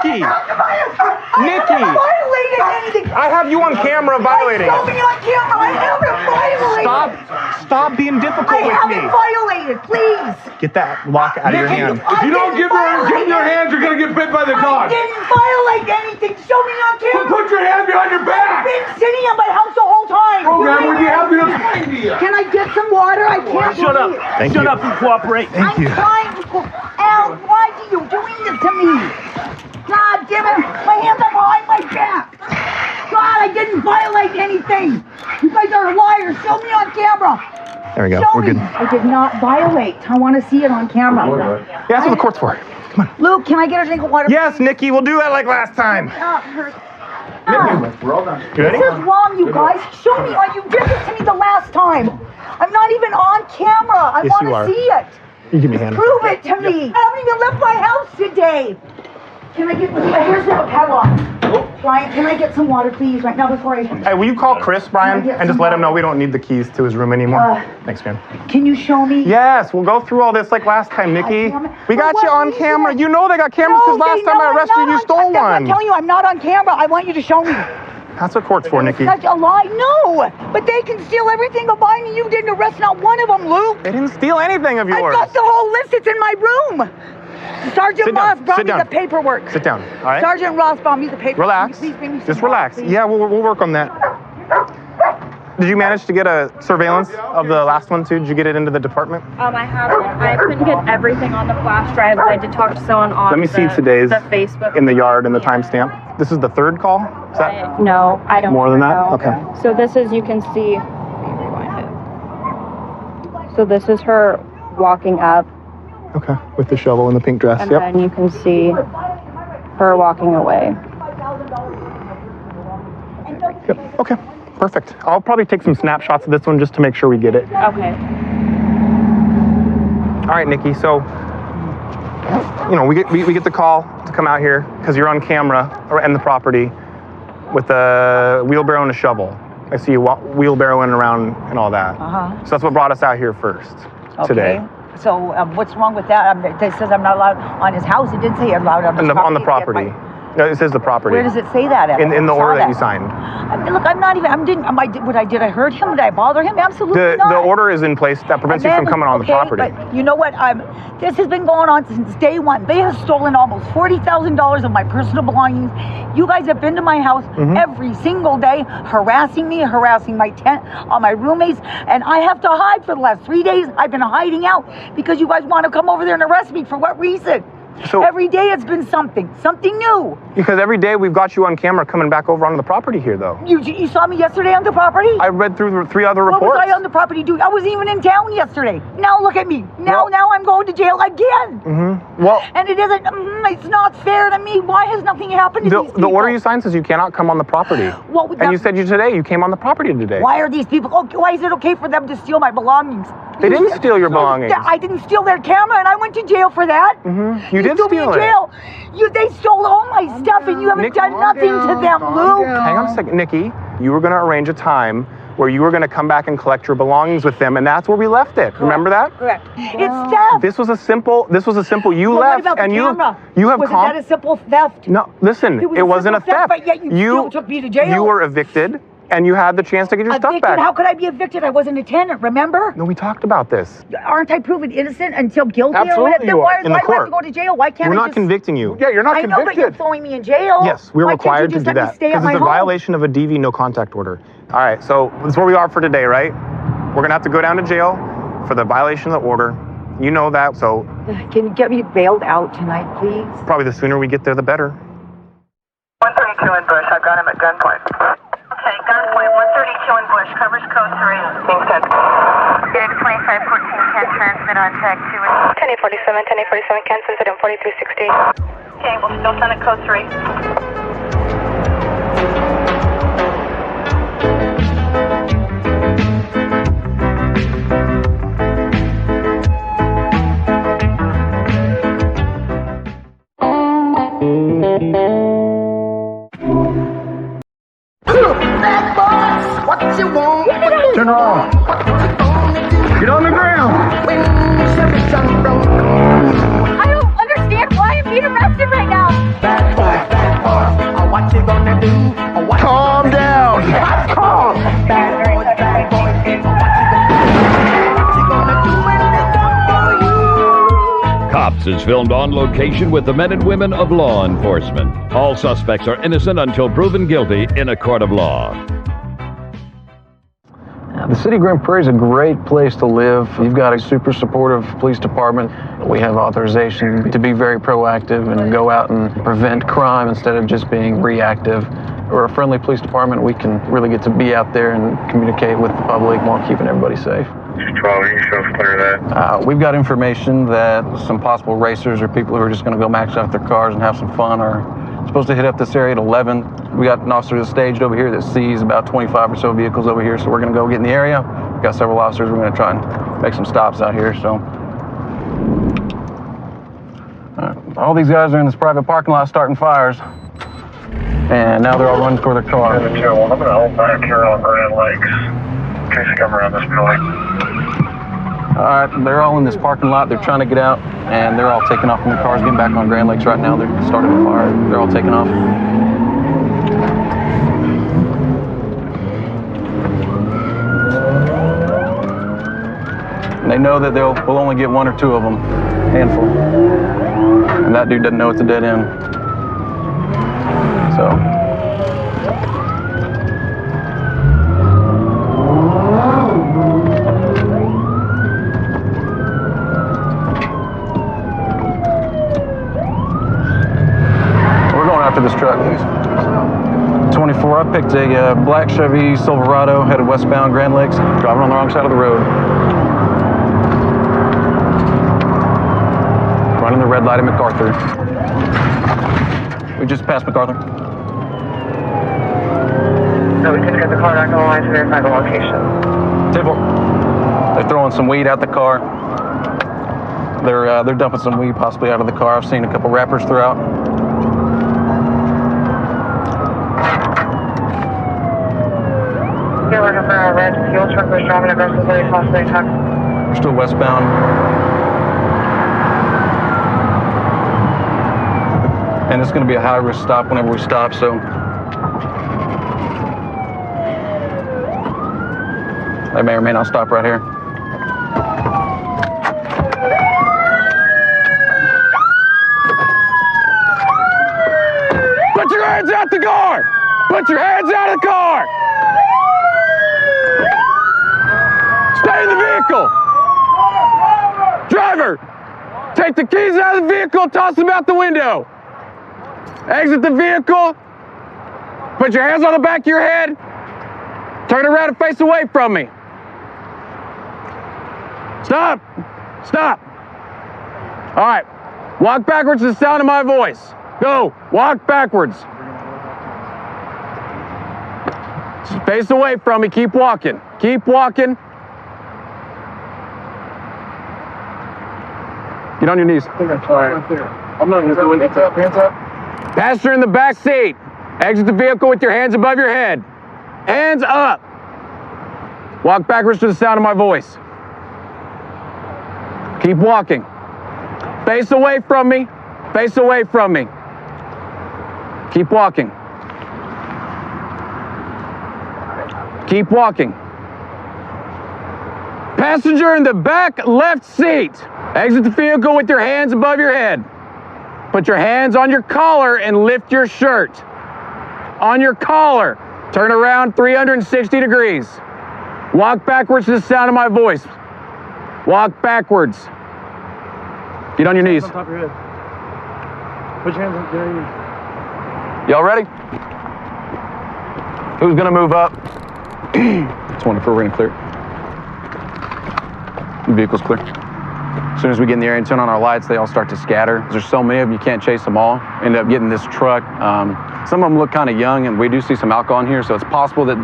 Nikki! Nikki! Violated anything! I have you on camera violating. Show me on camera! I haven't violated! Stop being difficult with me. I haven't violated, please! Get that lock out of your hand. If you don't give your hands, you're gonna get bit by the dog. I didn't violate anything! Show me on camera! Put your hand behind your back! I've been sitting at my house the whole time! Program, we'd be happy to explain to you. Can I get some water? I can't Shut up. Thank Shut you. up and cooperate. Thank you. I'm trying to... Al, why are you doing this to me? God damn it! My hands are behind my back! God, I didn't violate anything! You guys are liars! Show me on camera! There we go. Show We're me. good. I did not violate. I want to see it on camera. Yeah, that's what the court's for. Come on. Luke, can I get a drink of water? Yes, Nikki, we'll do that like last time. We're all done. You ready? This is wrong, you guys. Show me. You did this to me the last time. I'm not even on camera. I Yes, you want are. to see it. You give me a hand. Prove it to me. I haven't even left my house today. Can I get here's the padlock. Brian, can I get some water, please, right now before I... Hey, will you call Chris, Brian, and just let him know we don't need the keys to his room anymore? Thanks, man. Can you show me? Yes, we'll go through all this like last time, Nikki. We got you on camera. You know they got cameras because last time I arrested you, you stole one. I'm telling you, I'm not on camera. I want you to show me. That's what court's for, Nikki. Such a lie. No, but they can steal everything of mine, and you didn't arrest not one of them, Luke. They didn't steal anything of yours. I got the whole list. It's in my room. Sergeant Ross brought me the paperwork. Sit down, all right? Sergeant Ross brought me the paperwork. Relax. Please bring me some Just water, relax. please. Yeah, we'll work on that. Did you manage to get a surveillance of the last one, too? Did you get it into the department? I haven't. I couldn't get everything on the flash drive, but I did talk to someone on Let me see today's the Facebook. in the yard and the timestamp. This is the third call? Is that No, I don't more than that? know. Okay. So this is, you can see, so this is her walking up, Okay, with the shovel and the pink dress. and Yep. then you can see her walking away. Yep. Okay, perfect. I'll probably take some snapshots of this one just to make sure we get it. Okay. All right, Nikki. So, we get the call to come out here because you're on camera and the property with a wheelbarrow and a shovel. I see you wheelbarrowing around and all that. So that's what brought us out here first today. So what's wrong with that? It says I'm not allowed on his house. It did say I'm allowed on his property. On the property. No, it says the property. Where does it say that at? In the order that you signed. Look, I'm not even. Did I hurt him? Did I bother him? Absolutely not. The order is in place that prevents you from coming on the property. But you know what? This has been going on since day one. They have stolen almost $40,000 of my personal belongings. You guys have been to my house every single day, harassing me, harassing my my roommates, and I have to hide for the last 3 days. I've been hiding out because you guys want to come over there and arrest me. For what reason? So every day it's been something new. Because every day we've got you on camera coming back over onto the property here, though. You saw me yesterday on the property? I read through the 3 other reports. What was I on the property doing? I wasn't even in town yesterday. Now look at me. Now I'm going to jail again. Well, and it isn't. It's not fair to me. Why has nothing happened to these people? The order you signed says you cannot come on the property. And you said you came on the property today. Why are these people? Why is it okay for them to steal my belongings? They didn't steal your belongings. I didn't steal their camera, and I went to jail for that. You did threw me in steal jail. They stole all my stuff, and you haven't done nothing to them, Luke. Hang on a second, Nikki. You were going to arrange a time where you were going to come back and collect your belongings with them, and that's where we left it. Remember that? Correct. It's theft. This was a simple. You Well, left, what about and the you camera? have. Wasn't that a simple theft? No, listen. It was It wasn't a simple theft. But yet you still took me to jail. You were evicted, and you had the chance to get your stuff back. How could I be evicted? I wasn't a tenant. Remember? No, we talked about this. Aren't I proven innocent until guilty? Absolutely, you are. In the Why do I have court. to go to jail? Why can't We're I not just... convicting you. Yeah, you're not I convicted. know, but you're throwing me in jail. Yes, we're Why required can't you to just do let me that stay at because my it's a home? violation of a DV no contact order. All right, so that's where we are for today, right? We're gonna have to go down to jail for the violation of the order. You know that, so Can you get me bailed out tonight, please? probably the sooner we get there, the better. 132 in Bush. I've got him at gunpoint. Okay, gunpoint 132 in Bush. Covers code 3. Being sent. Unit 2514 can transmit on tag 2. 1047, 1047 can send it in 4360. Okay, we'll still send it code 3. What you want? Turn around. Get on the ground. I don't understand why I'm being arrested right now. That's why Wildest is filmed on location with the men and women of law enforcement. All suspects are innocent until proven guilty in a court of law. The city of Grand Prairie is a great place to live. You've got a super supportive police department. We have authorization to be very proactive and go out and prevent crime instead of just being reactive. We're a friendly police department. We can really get to be out there and communicate with the public while keeping everybody safe. 12, you show us clear that. We've got information that some possible racers or people who are just going to go max out their cars and have some fun are supposed to hit up this area at 11. We got an officer that's staged over here that sees about 25 or so vehicles over here, so we're going to go get in the area. We've got several officers. We're going to try and make some stops out here. So all these guys are in this private parking lot starting fires, and now they're all running for their car. I'm going to hold back here on Grand Lakes in case they come around this building. All right, they're all in this parking lot. They're trying to get out, and they're all taking off from the cars, getting back on Grand Lakes right now. They're starting a fire. They're all taking off. And they know that we'll only get one or two of them, handful. And that dude doesn't know it's a dead end. So. After this truck, 24. I picked a black Chevy Silverado headed westbound Grand Lakes, driving on the wrong side of the road. Running the red light at MacArthur. We just passed MacArthur. No, we just got the car back on the line to verify the location. 10-4. They're throwing some weed out the car. They're dumping some weed possibly out of the car. I've seen a couple wrappers throughout. You're looking for a red fuel truck was driving aggressively, possibly attacked. We're still westbound. And it's going to be a high-risk stop whenever we stop, so. They may or may not stop right here. Put your hands out the car! Put your hands out of the car! Stay in the vehicle! Driver, take the keys out of the vehicle, toss them out the window. Exit the vehicle. Put your hands on the back of your head. Turn around and face away from me. Stop. Stop. All right. Walk backwards to the sound of my voice. Go. Walk backwards. Face away from me. Keep walking. Keep walking. Get on your knees. I'm not going to do anything. Hands up. Passenger in the back seat. Exit the vehicle with your hands above your head. Hands up. Walk backwards to the sound of my voice. Keep walking. Face away from me. Face away from me. Keep walking. Keep walking. Passenger in the back left seat. Exit the vehicle with your hands above your head. Put your hands on your collar and lift your shirt. On your collar. Turn around 360 degrees. Walk backwards to the sound of my voice. Walk backwards. Get on your knees. On top of your head. Put your hands on your knees. Y'all ready? Who's gonna move up? 24, we're gonna clear. The vehicle's clear. As soon as we get in the area and turn on our lights, they all start to scatter. There's so many of them, you can't chase them all. End up getting this truck. Some of them look kind of young, and we do see some alcohol in here, so it's possible that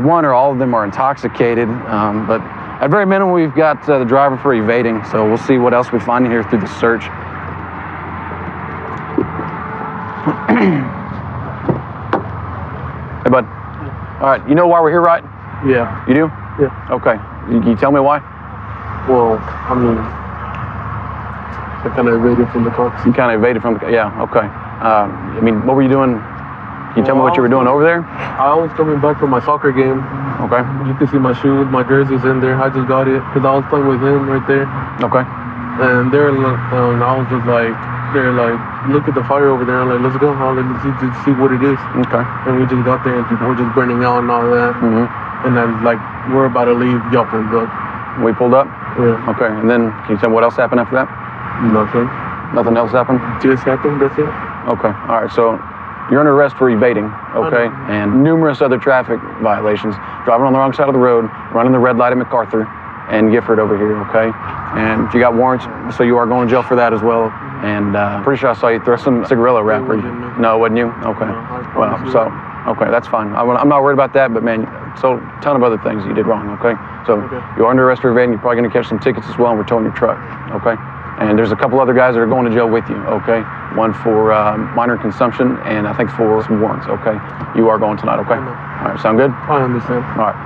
one or all of them are intoxicated. But at very minimum, we've got the driver for evading, so we'll see what else we find in here through the search. Hey, bud. All right, you know why we're here, right? Yeah. You do? Yeah. Okay. Can you tell me why? Well, I mean, I kind of evaded from the car. You kind of evaded from the car? Yeah, okay. I mean, what were you doing? Can you tell me what you were doing over there? I was coming back from my soccer game. Okay. You can see my shoes, my jersey's in there. I just got it because I was playing with him right there. Okay. And I was just like, they're like, look at the fire over there. I'm like, let's go. Let's see what it is. Okay. And we just got there and people were just burning out and all that. And then like, we're about to leave. Y'all pulled up. We pulled up? Yeah. Okay. And then can you tell me what else happened after that? Nothing. Nothing else happened? Just happened. That's it. Okay. All right. So you're under arrest for evading, okay? And numerous other traffic violations. Driving on the wrong side of the road, running the red light at MacArthur and Gifford over here, okay? And you got warrants, so you are going to jail for that as well. And pretty sure I saw you throw some cigarillo wrapper. No, it wasn't you? Okay. Well, so, okay, that's fine. I'm not worried about that, but man, so a ton of other things you did wrong, okay? So you're under arrest for evading. You're probably going to catch some tickets as well, and we're towing your truck, okay? And there's a couple other guys that are going to jail with you, okay? One for minor consumption, and I think for some warrants, okay? You are going tonight, okay? All right, sound good? I understand. All right.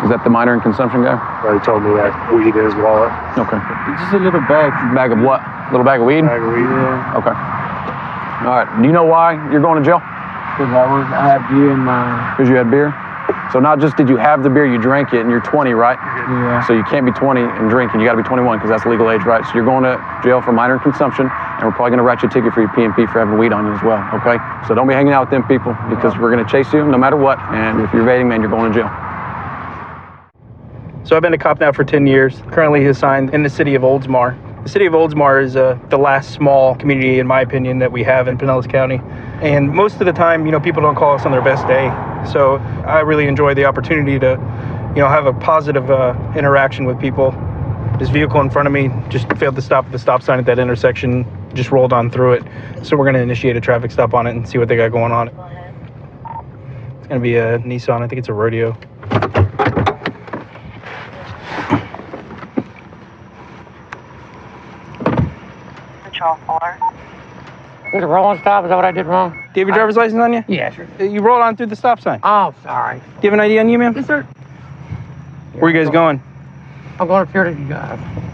Is that the minor and consumption guy? He told me that weed in his wallet. Okay. Just a little bag. Bag of what? Little bag of weed? Bag of weed. Yeah. Okay. All right. Do you know why you're going to jail? Because I had beer in my... Because you had beer? So not just did you have the beer, you drank it, and you're 20, right? Yeah. So you can't be 20 and drinking. You got to be 21 because that's legal age, right? So you're going to jail for minor consumption, and we're probably going to write you a ticket for your P&P for having weed on you as well, okay? So don't be hanging out with them people because we're going to chase you no matter what, and if you're evading, man, you're going to jail. So I've been a cop now for 10 years, currently assigned in the city of Oldsmar. The city of Oldsmar is the last small community, in my opinion, that we have in Pinellas County. And most of the time, people don't call us on their best day. So I really enjoy the opportunity to, have a positive interaction with people. This vehicle in front of me just failed to stop at the stop sign at that intersection, just rolled on through it. So we're going to initiate a traffic stop on it and see what they got going on. It's going to be a Nissan, I think it's a rodeo. Control 4. Was it rolling stop? Is that what I did wrong? Do you have your driver's license on you? Yeah, sure. You rolled on through the stop sign. Oh, sorry. Do you have an ID on you, ma'am? Yes, sir. Where are you guys going? I'm going up here to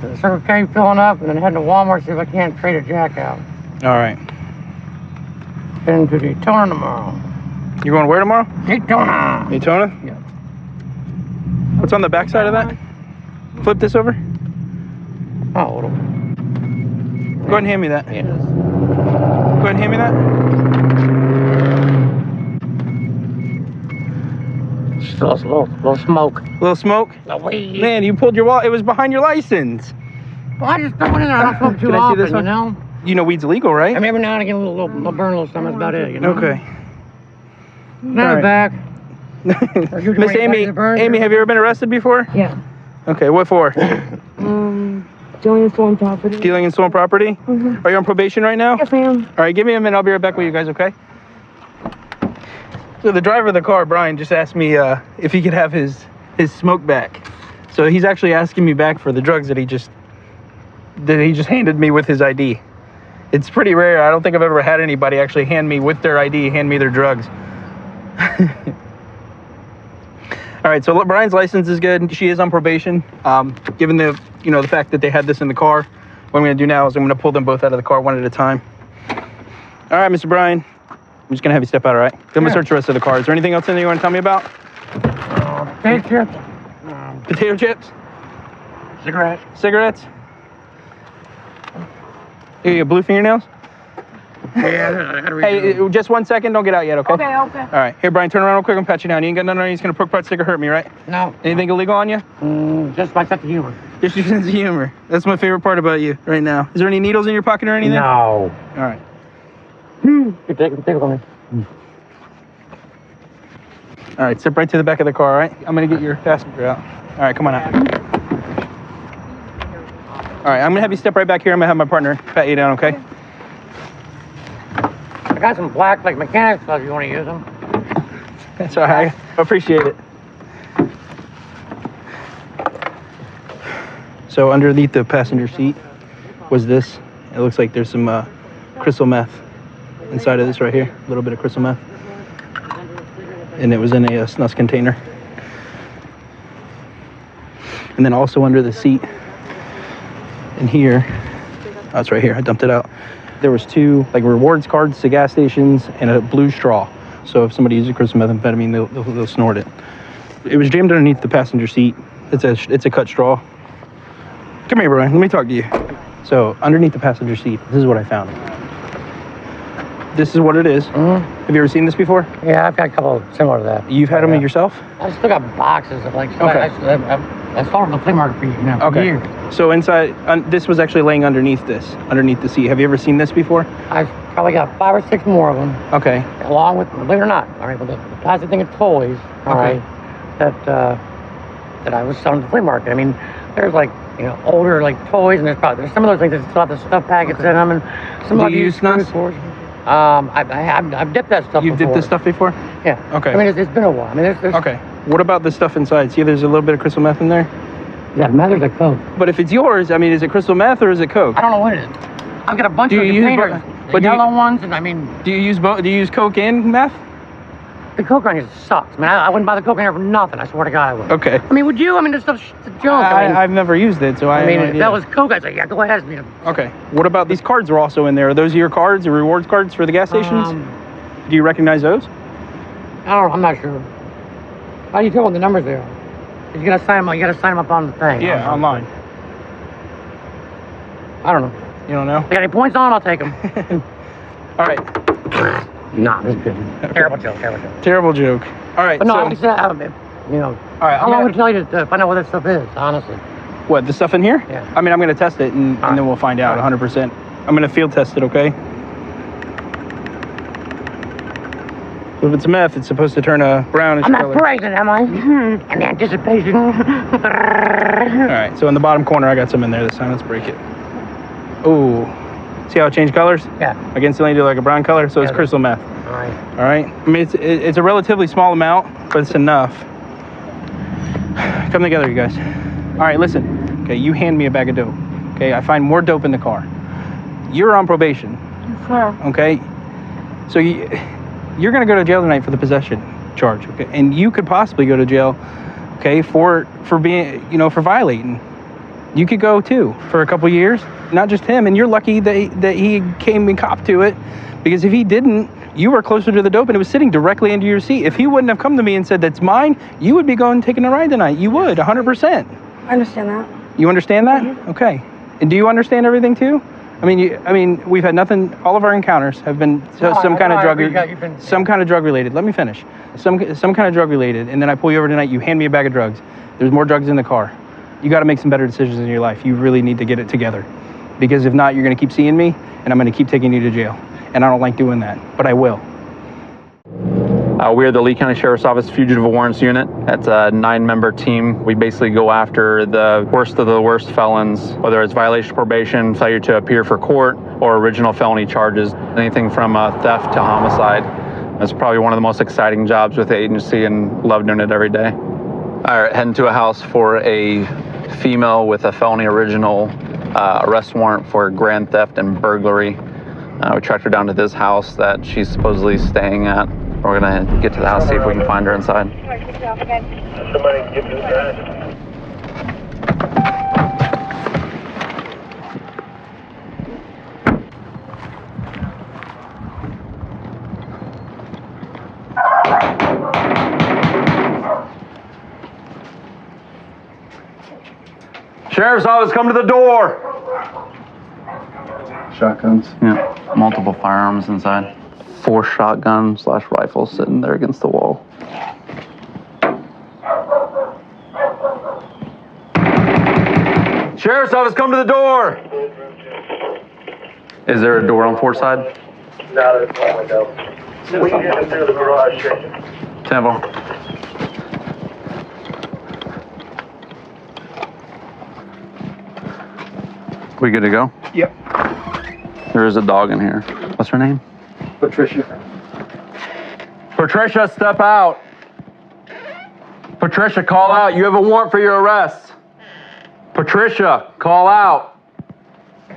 the Circle K filling up and then heading to Walmart, see if I can't trade a jack out. All right. Heading to Daytona tomorrow. You're going where tomorrow? Daytona. Daytona? Yeah. What's on the back side of that? Flip this over. Oh, what a... Go ahead and hand me that. Yes. Go ahead and hand me that. Still a little smoke. Little smoke? Man, you pulled your wallet. It was behind your license. Well, I just throw it in there. I don't smoke too Can I see often, this one? you know? You know weed's illegal, right? I mean, every now and again, a little burn, a little something. That's about it, you know? Okay. Now All back. Miss Amy, have you ever been arrested before? Yeah. Okay, what for? Stealing and stolen property. Stealing and stolen property? Mhm. Are you on probation right now? Yes, ma'am. All right, give me a minute. I'll be right back with you guys, okay? So the driver of the car, Brian, just asked me if he could have his smoke back. So he's actually asking me back for the drugs that he just handed me with his ID. It's pretty rare. I don't think I've ever had anybody actually hand me with their ID, hand me their drugs. All right, so Brian's license is good. She is on probation. Given the the fact that they had this in the car, what I'm going to do now is I'm going to pull them both out of the car one at a time. All right, Mr. Brian, I'm just going to have you step out, all right? I'm going to search the rest of the car. Is there anything else in there you want to tell me about? Potato chips. Potato chips? Cigarettes. Cigarettes? You got blue fingernails? Yeah, I gotta read Hey, just 1 second. Don't get out yet, okay? Okay. All right. Here, Brian, turn around real quick and pat you down. You ain't got nothing on you. It's going to poke, part, stick, or hurt me, right? No. Anything illegal on you? Just my sense of humor. Just your sense of humor. That's my favorite part about you right now. Is there any needles in your pocket or anything? No. All right. You take it on me. All right, step right to the back of the car, all right? I'm going to get your passenger out. All right, come on out. All right, I'm going to have you step right back here. I'm going to have my partner pat you down, okay? I got some black, like mechanics gloves. You want to use them? That's all right. I appreciate it. So underneath the passenger seat was this. It looks like there's some crystal meth inside of this right here. A little bit of crystal meth. And it was in a snus container. And then also under the seat in here, oh, it's right here. I dumped it out. There was 2 like rewards cards to gas stations and a blue straw. So if somebody uses crystal methamphetamine, they'll snort it. It was jammed underneath the passenger seat. It's a cut straw. Come here, Brian. Let me talk to you. So underneath the passenger seat, this is what I found. This is what it is. Have you ever seen this before? Yeah, I've got a couple similar to that. You've had them yourself? I still got boxes of like. Okay. I started the flea market for years. So inside, this was actually laying underneath the seat. Have you ever seen this before? I've probably got 5 or 6 more of them. Okay. Along with, believe it or not, all right, with the plastic thing of toys, all right, that I was selling at the flea market. I mean, there's like, older like toys, and there's some of those things that still have the stuff packets in them, and some of Do you use nuts? I've dipped that stuff. You've dipped this stuff before? Yeah. Okay. I mean, it's been a while. I mean, there's Okay. What about the stuff inside? See, there's a little bit of crystal meth in there. Yeah, meth or the coke. But if it's yours, I mean, is it crystal meth or is it coke? I don't know what it is. I've got a bunch of containers, the yellow ones, and I mean. Do you use both? Do you use coke and meth? The coke on here sucks, man. I wouldn't buy the coke on here for nothing. I swear to God, I would. Okay. I mean, would you? I mean, this stuff's junk. I've never used it, so I mean, have no if idea. that was coke, I'd say, yeah, go ahead. Okay. What about these cards are also in there? Are those your cards, or rewards cards for the gas stations? Do you recognize those? I don't know. I'm not sure. How do you tell what the numbers there are? You gotta sign them. You gotta sign them up on the thing. Yeah, online. I don't know. You don't know? They got any points on? I'll take them. All right. Nah, this is good. Terrible joke. Terrible joke. All right. But no, so, like I said, all right. How long would it tell you to find out what that stuff is? Honestly. What, the stuff in here? Yeah. I mean, I'm going to test it, and then we'll find out 100%. I'm going to field test it, okay? So if it's meth, it's supposed to turn a brownish I'm not color. brazen, am I? In anticipation. All right, so in the bottom corner, I got some in there this time. Let's break it. Ooh. See how it changed colors? Yeah. Like instantly do like a brown color, so it's crystal meth. All right. All right. I mean, it's a relatively small amount, but it's enough. Come together, you guys. All right, listen. Okay, you hand me a bag of dope. Okay, I find more dope in the car. You're on probation. Sure. Okay, so you're gonna go to jail tonight for the possession charge. Okay, and you could possibly go to jail. Okay, for being, for violating. You could go too for a couple years. Not just him, and you're lucky that he came and copped to it, because if he didn't, you were closer to the dope and it was sitting directly under your seat. If he wouldn't have come to me and said that's mine, you would be going taking a ride tonight. You would, 100%. I understand that. You understand that? Okay. And do you understand everything too? I mean, we've had nothing. All of our encounters have been some kind of drug related. Let me finish. Some kind of drug related, and then I pull you over tonight. You hand me a bag of drugs. There's more drugs in the car. You got to make some better decisions in your life. You really need to get it together, because if not, you're going to keep seeing me, and I'm going to keep taking you to jail. And I don't like doing that, but I will. We're the Lee County Sheriff's Office Fugitive Warrants Unit. That's a 9-member team. We basically go after the worst of the worst felons, whether it's violation of probation, failure to appear for court, or original felony charges, anything from theft to homicide. It's probably one of the most exciting jobs with the agency, and love doing it every day. All right, heading to a house for a female with a felony original arrest warrant for grand theft and burglary. We tracked her down to this house that she's supposedly staying at. We're gonna get to the house, see if we can find her inside. Somebody get this guy. Sheriff's Office, come to the door. Shotguns. Yeah, multiple firearms inside. 4 shotguns / rifles sitting there against the wall. Sheriff's Office, come to the door. Is there a door on Fort side? No, there's no window. We can get into the garage. Temple. We good to go? Yep. There is a dog in here. What's her name? Patricia. Patricia, step out. Patricia, call out. You have a warrant for your arrest. Patricia, call out.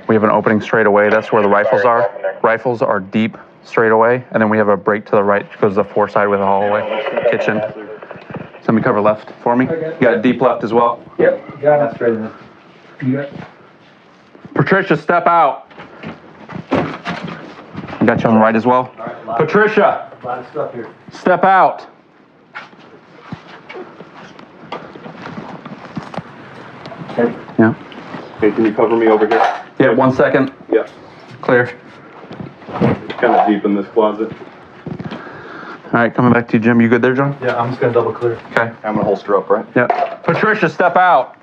We have an opening straight away. That's where the rifles are. Rifles are deep straight away. And then we have a break to the right, which goes to the Fort side with a hallway, kitchen. Somebody cover left for me. You got a deep left as well? Yep, got it. Straight in. You got it. Patricia, step out. I got you on the right as well. Patricia, A lot of stuff here. step out. Yeah. Hey, can you cover me over here? Yeah, 1 second. Yeah. Clear. It's kind of deep in this closet. All right, coming back to you, Jim. You good there, John? Yeah, I'm just gonna double clear. Okay. I'm gonna holster up, right? Yep. Patricia, step out.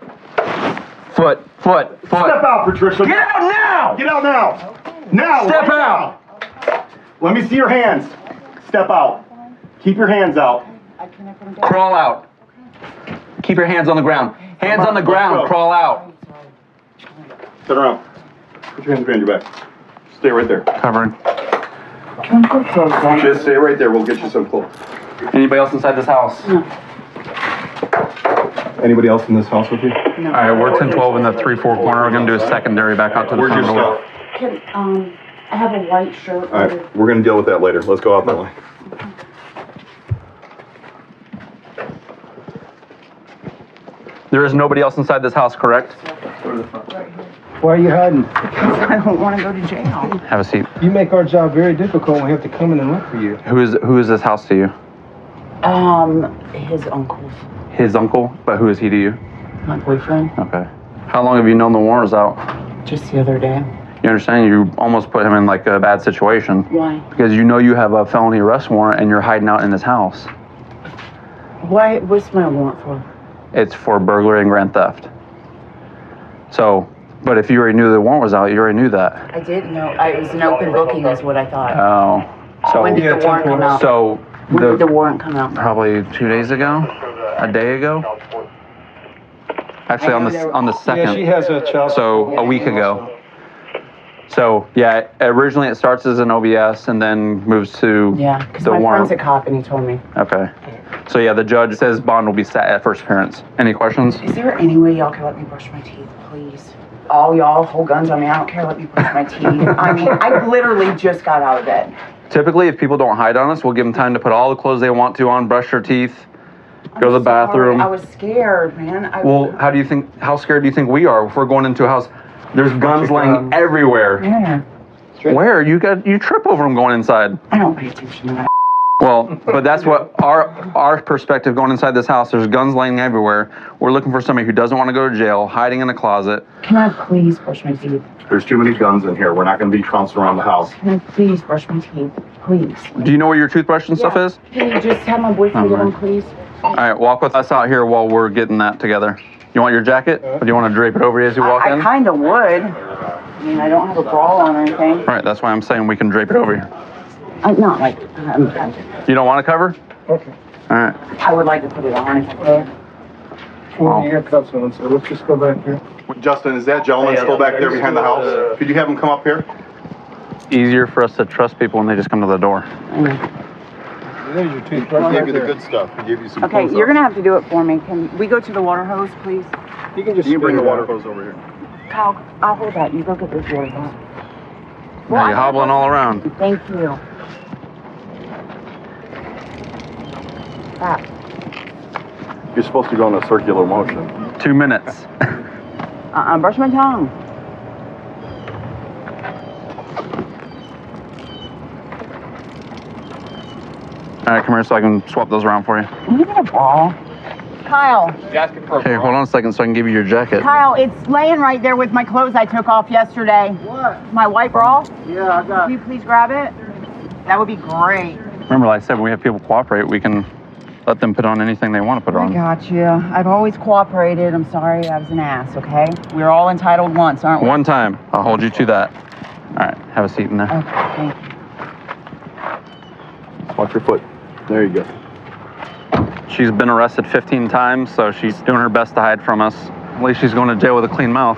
Foot. Step out, Patricia. Get out now! Get out now! Now! Step right out! now. Let me see your hands. Step out. Keep your hands out. Crawl out. Keep your hands on the ground. Hands on the ground. Crawl out. Turn around. Put your hands behind your back. Stay right there. Covering. Just stay right there. We'll get you some clothes. Anybody else inside this house? No. Anybody else in this house with you? No. All right, we're 10-12 in the 3-4 corner. We're going to do a secondary back out to the Where's front your door. stuff? I have a white shirt. All right, we're gonna deal with that later. Let's go out that way. There is nobody else inside this house, correct? Why are you hiding? I don't want to go to jail. Have a seat. You make our job very difficult when we have to come in and look for you. Who is this house to you? His uncle's. His uncle? But who is he to you? My boyfriend. Okay. How long have you known the warrant was out? Just the other day. You understand? You almost put him in like a bad situation. Why? Because you know you have a felony arrest warrant and you're hiding out in his house. Why? What's my warrant for? It's for burglary and grand theft. So, but if you already knew the warrant was out, you already knew that. I didn't know. It was an open booking, is what I thought. Oh. So When did the warrant come out? So When did the warrant come out? Probably 2 days ago, a day ago. Actually, on the second. Yeah, she has a child. So a week ago. So yeah, originally it starts as an OBS and then moves to Yeah, because the my warrant. friend's a cop and he told me. Okay. So yeah, the judge says bond will be set at first appearance. Any questions? Is there any way y'all can let me brush my teeth, please? All y'all hold guns on me. I don't care. Let me brush my teeth. I mean, I literally just got out of bed. Typically, if people don't hide on us, we'll give them time to put all the clothes they want to on, brush their teeth, go to the bathroom. I was scared, man. Well, how scared do you think we are if we're going into a house? There's guns laying everywhere. Yeah. Where? You trip over them going inside. I don't pay attention to that. Well, but that's what our perspective going inside this house. There's guns laying everywhere. We're looking for somebody who doesn't want to go to jail, hiding in a closet. Can I please brush my teeth? There's too many guns in here. We're not gonna be trouncing around the house. Can I please brush my teeth? Please. Do you know where your toothbrush and stuff is? Can you just have my boyfriend get them, please? All right, walk with us out here while we're getting that together. You want your jacket? Or do you want to drape it over you as you walk in? I kind of would. I mean, I don't have a bra on or anything. Right, that's why I'm saying we can drape it over you. Not like, You don't want to cover? Okay. All right. I would like to put it on if I could. Well, you have cuffs on, so let's just go back here. Justin, is that gentleman still back there behind the house? Could you have him come up here? Easier for us to trust people when they just come to the door. There's your He toothbrush. gave you the good stuff. He gave you some Okay, clothes you're up. gonna have to do it for me. Can we go to the water hose, please? You can just You bring the spit it water out. hose over here. Kyle, I'll hold that. You go get this water hose. Yeah, you're hobbling all around. Thank you. Ah. You're supposed to go in a circular motion. 2 minutes. Brush my tongue. All right, come here so I can swap those around for you. Can you get a ball? Kyle. Okay, hold on a second so I can give you your jacket. Kyle, it's laying right there with my clothes I took off yesterday. What? My white bra. Yeah, I got Can you please grab it? That would be great. Remember, like I said, when we have people cooperate, we can let them put on anything they want to put I on. got you. I've always cooperated. I'm sorry I was an ass, okay? We're all entitled once, aren't we? One time. I'll hold you to that. All right, have a seat in there. Okay, thank you. Watch your foot. There you go. She's been arrested 15 times, so she's doing her best to hide from us. At least she's going to jail with a clean mouth.